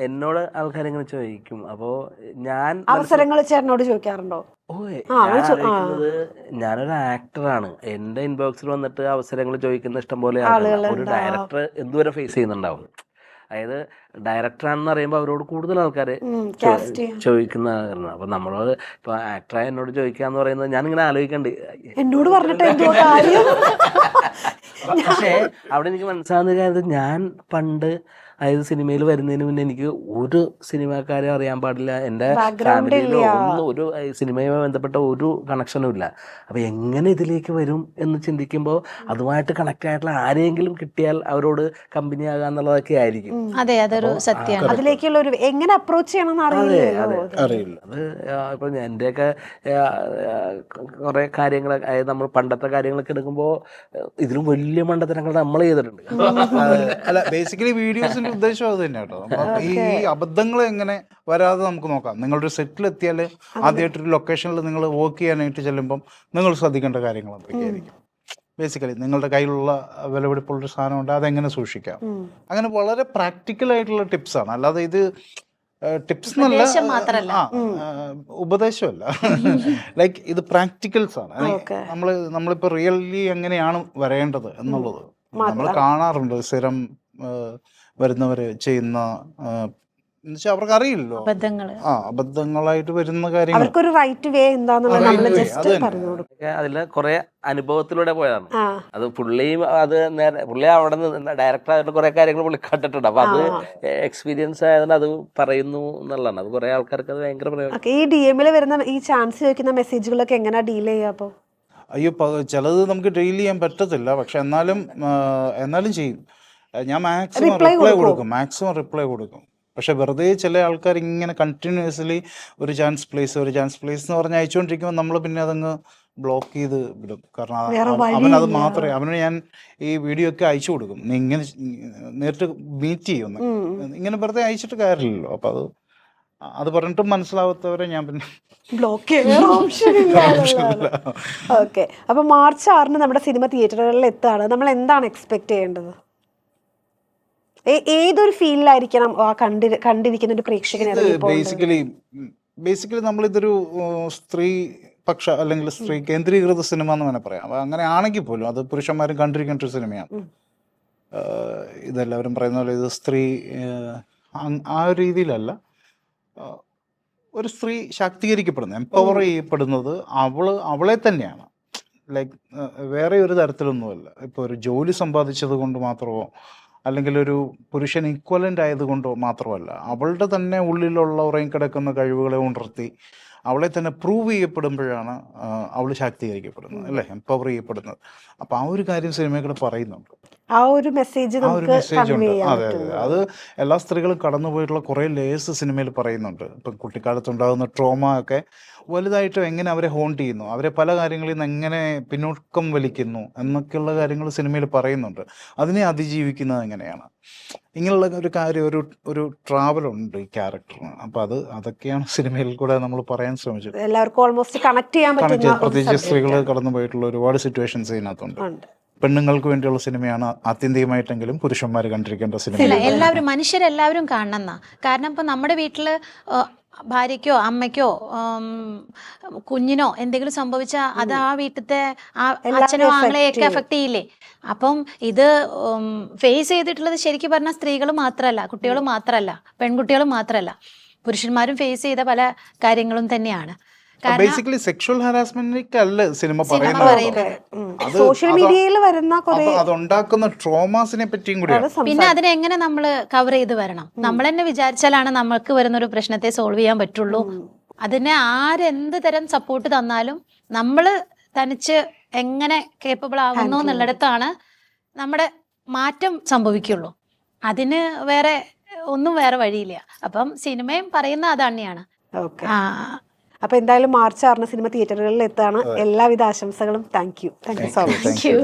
എന്നോട് ആൾക്കാരിങ്ങനെ ചോദിക്കും. അപ്പോൾ ഞാൻ അവസരങ്ങൾ ചേട്ടനോട് ചോദിക്കാറുണ്ടോ? ഞാനൊരു ആക്ടറാണ്, എന്റെ ഇൻബോക്സിൽ വന്നിട്ട് അവസരങ്ങൾ ചോദിക്കുന്ന ഇഷ്ടം പോലെ ആളുകൾ. ഒരു ഡയറക്ടർ എന്തുവരെ ഫേസ് ചെയ്യുന്നുണ്ടാവും. അതായത് ഡയറക്ടറാണെന്ന് പറയുമ്പോൾ അവരോട് കൂടുതൽ ആൾക്കാർ ചോദിക്കുന്ന കാരണം. അപ്പൊ നമ്മളോട് ഇപ്പൊ ആക്ടറായ എന്നോട് ചോദിക്കാന്ന് പറയുന്നത് ഞാനിങ്ങനെ ആലോചിക്കണ്ട്, എന്നോട് പറഞ്ഞിട്ട് എന്തോ കാര്യം. പക്ഷേ അവിടെ എനിക്ക് മനസ്സിലാകുന്ന കാര്യം, ഞാൻ പണ്ട് അതായത് സിനിമയിൽ വരുന്നതിന് മുന്നേ എനിക്ക് ഒരു സിനിമാക്കാരെ അറിയാൻ പാടില്ല, എൻ്റെ ഫാമിലിയിലോ ഒന്നും ഒരു സിനിമയുമായി ബന്ധപ്പെട്ട ഒരു കണക്ഷനും ഇല്ല. അപ്പൊ എങ്ങനെ ഇതിലേക്ക് വരും എന്ന് ചിന്തിക്കുമ്പോൾ അതുമായിട്ട് കണക്ട് ആയിട്ടുള്ള ആരെങ്കിലും കിട്ടിയാൽ അവരോട് കമ്പനി ആകാം എന്നുള്ളതൊക്കെ ആയിരിക്കും. അതെ, അതൊരു സത്യമാണ്. അതിലേക്കുള്ള ഒരു എങ്ങനെ അപ്രോച്ച് ചെയ്യണം അറിയില്ല. അത് ഇപ്പൊ എന്റെയൊക്കെ കുറെ കാര്യങ്ങൾ, അതായത് നമ്മൾ പണ്ടത്തെ കാര്യങ്ങളൊക്കെ എടുക്കുമ്പോൾ ഇതിലും വലിയ മണ്ടത്തരങ്ങൾ നമ്മൾ ചെയ്തിട്ടുണ്ട്. അല്ല, ബേസിക്കലി വീഡിയോസിന്റെ ഉദ്ദേശം അത് തന്നെ കേട്ടോ. ഈ അബദ്ധങ്ങൾ എങ്ങനെ വരാതെ നമുക്ക് നോക്കാം. നിങ്ങളുടെ സെറ്റിൽ എത്തിയാൽ ആദ്യമായിട്ടൊരു ലൊക്കേഷനിൽ നിങ്ങൾ വർക്ക് ചെയ്യാനായിട്ട് ചെല്ലുമ്പം നിങ്ങൾ ശ്രദ്ധിക്കേണ്ട കാര്യങ്ങൾ എന്തൊക്കെയായിരിക്കും. ബേസിക്കലി നിങ്ങളുടെ കയ്യിലുള്ള വിലപിടിപ്പുള്ളൊരു സാധനമുണ്ട്, അതെങ്ങനെ സൂക്ഷിക്കാം. അങ്ങനെ വളരെ പ്രാക്ടിക്കൽ ആയിട്ടുള്ള ടിപ്സാണ്. അല്ലാതെ ഇത് ടിപ്സ് എന്നല്ല, ഉപദേശമല്ല. ലൈക്ക് ഇത് പ്രാക്ടിക്കൽസ് ആണ്. നമ്മളിപ്പോ റിയലി എങ്ങനെയാണ് വരേണ്ടത് എന്നുള്ളത് നമ്മൾ കാണാറുണ്ട്. സ്ഥിരം വരുന്നവര് ചെയ്യുന്ന എന്നുവെച്ചാൽ അവർക്ക് അറിയില്ലല്ലോ, അബദ്ധങ്ങളായിട്ട് വരുന്ന കാര്യങ്ങൾ. അവർക്കൊരു റൈറ്റ് വേ അതിൽ കുറെ അനുഭവത്തിലൂടെ പോയതാണ്. അത് പുള്ളിയും പുള്ളി അവിടെ നിന്ന് ഡയറക്ടർ ആയിട്ട് കുറെ കാര്യങ്ങൾ പുള്ളി കണ്ടിട്ടുണ്ട്. അപ്പൊ അത് എക്സ്പീരിയൻസ് ആയതുകൊണ്ട് അത് പറയുന്നു എന്നുള്ളതാണ്. അത് കുറെ ആൾക്കാർക്ക് അത് ഭയങ്കര പ്രയോജനം. ഈ DM വരുന്ന ഈ ചാൻസ് ചോദിക്കുന്ന മെസ്സേജുകളൊക്കെ എങ്ങനെ ഡീൽ ചെയ്യാ? അപ്പൊ അയ്യോ, ചിലത് നമുക്ക് ഡീൽ ചെയ്യാൻ പറ്റത്തില്ല, പക്ഷെ എന്നാലും ചെയ്യും. ഞാൻ മാക്സിമം റിപ്ലൈ കൊടുക്കും. പക്ഷെ വെറുതെ ചില ആൾക്കാർ ഇങ്ങനെ കണ്ടിന്യൂസ്ലി ഒരു ചാൻസ് പ്ലേസ് എന്ന് പറഞ്ഞ് അയച്ചുകൊണ്ടിരിക്കുമ്പോൾ നമ്മൾ പിന്നെ അതങ്ങ് ബ്ലോക്ക് ചെയ്ത് വിടും. കാരണം അവനത് മാത്രമേ, അവന് ഞാൻ ഈ വീഡിയോ ഒക്കെ അയച്ചു കൊടുക്കും. നീ ഇങ്ങനെ നേരിട്ട് മീറ്റ് ചെയ്യുന്നു, ഇങ്ങനെ വെറുതെ അയച്ചിട്ട് കാര്യമില്ലല്ലോ. അപ്പൊ അത് പറഞ്ഞിട്ടും മനസ്സിലാവാത്തവരെ ഞാൻ പിന്നെ ബ്ലോക്ക് ചെയ്യാൻ ഓപ്ഷൻ ഇല്ല. ഓക്കെ, അപ്പൊ March 6 നമ്മുടെ സിനിമ തിയേറ്ററുകളിൽ എത്താണ്. നമ്മൾ എന്താണ് എക്സ്പെക്ട് ചെയ്യേണ്ടത്? ഏതൊരു ഫീലിലായിരിക്കണം കണ്ടിരിക്കുന്ന ഒരു പ്രേക്ഷകനെ? ബേസിക്കലി നമ്മളിതൊരു സ്ത്രീ പക്ഷ അല്ലെങ്കിൽ സ്ത്രീ കേന്ദ്രീകൃത സിനിമ എന്ന് വേണേൽ പറയാം. അങ്ങനെ ആണെങ്കിൽ പോലും അത് പുരുഷന്മാരും കണ്ടിരിക്കേണ്ട ഒരു സിനിമയാണ്. ഇതെല്ലാവരും പറയുന്ന പോലെ ഇത് സ്ത്രീ ആ ഒരു രീതിയിലല്ല. ഒരു സ്ത്രീ ശാക്തീകരിക്കപ്പെടുന്നത്, എംപവർ ചെയ്യപ്പെടുന്നത് അവളെ തന്നെയാണ്. ലൈക്ക് വേറെ ഒരു തരത്തിലൊന്നുമല്ല. ഇപ്പോൾ ഒരു ജോലി സമ്പാദിച്ചത് കൊണ്ട് മാത്രമോ അല്ലെങ്കിൽ ഒരു പുരുഷൻ ഈക്വലൻ്റ് ആയതുകൊണ്ടോ മാത്രമല്ല, അവളുടെ തന്നെ ഉള്ളിലുള്ള ഉറങ്ങിക്കിടക്കുന്ന കഴിവുകളെ ഉണർത്തി അവളെ തന്നെ പ്രൂവ് ചെയ്യപ്പെടുമ്പോഴാണ് അവൾ ശാക്തീകരിക്കപ്പെടുന്നത്, അല്ലേ, എംപവർ ചെയ്യപ്പെടുന്നത്. അപ്പോൾ ആ ഒരു കാര്യം സിനിമയിൽ പറയുന്നുണ്ട്. ആ ഒരു മെസ്സേജ് ഉണ്ട്. അതെ, അത് എല്ലാ സ്ത്രീകളും കടന്നുപോയിട്ടുള്ള കുറേ ലേയേഴ്സ് സിനിമയിൽ പറയുന്നുണ്ട്. ഇപ്പം കുട്ടിക്കാലത്തുണ്ടാകുന്ന ട്രോമ ഒക്കെ വലുതായിട്ട് എങ്ങനെ അവരെ ഹോണ്ട് ചെയ്യുന്നു, അവരെ പല കാര്യങ്ങളിൽ നിന്ന് എങ്ങനെ പിന്നോക്കം വലിക്കുന്നു എന്നൊക്കെയുള്ള കാര്യങ്ങൾ സിനിമയിൽ പറയുന്നുണ്ട്. അതിനെ അതിജീവിക്കുന്നത് എങ്ങനെയാണ്, ഇങ്ങനെയുള്ള ഒരു കാര്യം, ഒരു ട്രാവലുണ്ട് ഈ ക്യാരക്ടറിന്. അപ്പൊ അതൊക്കെയാണ് സിനിമയിൽ കൂടെ നമ്മൾ പറയാൻ ശ്രമിച്ചത്. എല്ലാവർക്കും ഓൾമോസ്റ്റ് കണക്ട് ചെയ്യാൻ പറ്റുന്ന, പ്രത്യേകിച്ച് സ്ത്രീകൾ കടന്നു പോയിട്ടുള്ള ഒരുപാട് സിറ്റുവേഷൻസ് ഇതിനകത്തുണ്ട്. പെണ്ണുങ്ങൾക്ക് വേണ്ടിയുള്ള സിനിമയാണ് ആത്യന്തികമായിട്ടെങ്കിലും പുരുഷന്മാർ കണ്ടിരിക്കേണ്ട സിനിമ. എല്ലാവരും മനുഷ്യരെല്ലാവരും കാണണം. കാരണം ഇപ്പൊ നമ്മുടെ വീട്ടില് ഭാര്യയ്ക്കോ അമ്മയ്ക്കോ കുഞ്ഞിനോ എന്തെങ്കിലും സംഭവിച്ചാൽ അത് ആ വീട്ടിലത്തെ അച്ഛനോ ആങ്ങളെയൊക്കെ എഫക്ട് ചെയ്യില്ലേ? അപ്പം ഇത് ഫേസ് ചെയ്തിട്ടുള്ളത് ശരിക്കും പറഞ്ഞാൽ സ്ത്രീകൾ മാത്രമല്ല, കുട്ടികൾ മാത്രമല്ല, പെൺകുട്ടികൾ മാത്രമല്ല, പുരുഷന്മാരും ഫേസ് ചെയ്ത പല കാര്യങ്ങളും തന്നെയാണ്. ബേസിക്കലി സെക്ഷൽ ഹാരാസ്മെന്റിനല്ല സിനിമ സിനിമ പറയുന്നത് പറയുന്നത് അത് സോഷ്യൽ മീഡിയയിൽ വരുന്ന കുറെ അതുണ്ടാക്കുന്ന ട്രോമാസിനെ പറ്റിയും കൂടിയാണ്. പിന്നെ അതിനെ എങ്ങനെ നമ്മൾ കവർ ചെയ്ത് വരണം. നമ്മൾ തന്നെ വിചാരിച്ചാലാണ് നമ്മൾക്ക് വരുന്ന ഒരു പ്രശ്നത്തെ സോൾവ് ചെയ്യാൻ പറ്റുള്ളൂ. അതിനെ ആരെന്ത് തരം സപ്പോർട്ട് തന്നാലും നമ്മൾ തനിച്ച് എങ്ങനെ കേപ്പബിൾ ആവുന്നു എന്നുള്ളിടത്താണ് നമ്മുടെ മാറ്റം സംഭവിക്കുള്ളൂ. അതിന് വേറെ വേറെ വഴിയില്ല. അപ്പം സിനിമയും പറയുന്ന അത് തന്നെയാണ്. ഓക്കെ. അപ്പൊ എന്തായാലും മാർച്ച് 6 സിനിമ തിയേറ്ററുകളിൽ എത്താണ്. എല്ലാവിധ ആശംസകളും. Thank you so much. Thank you.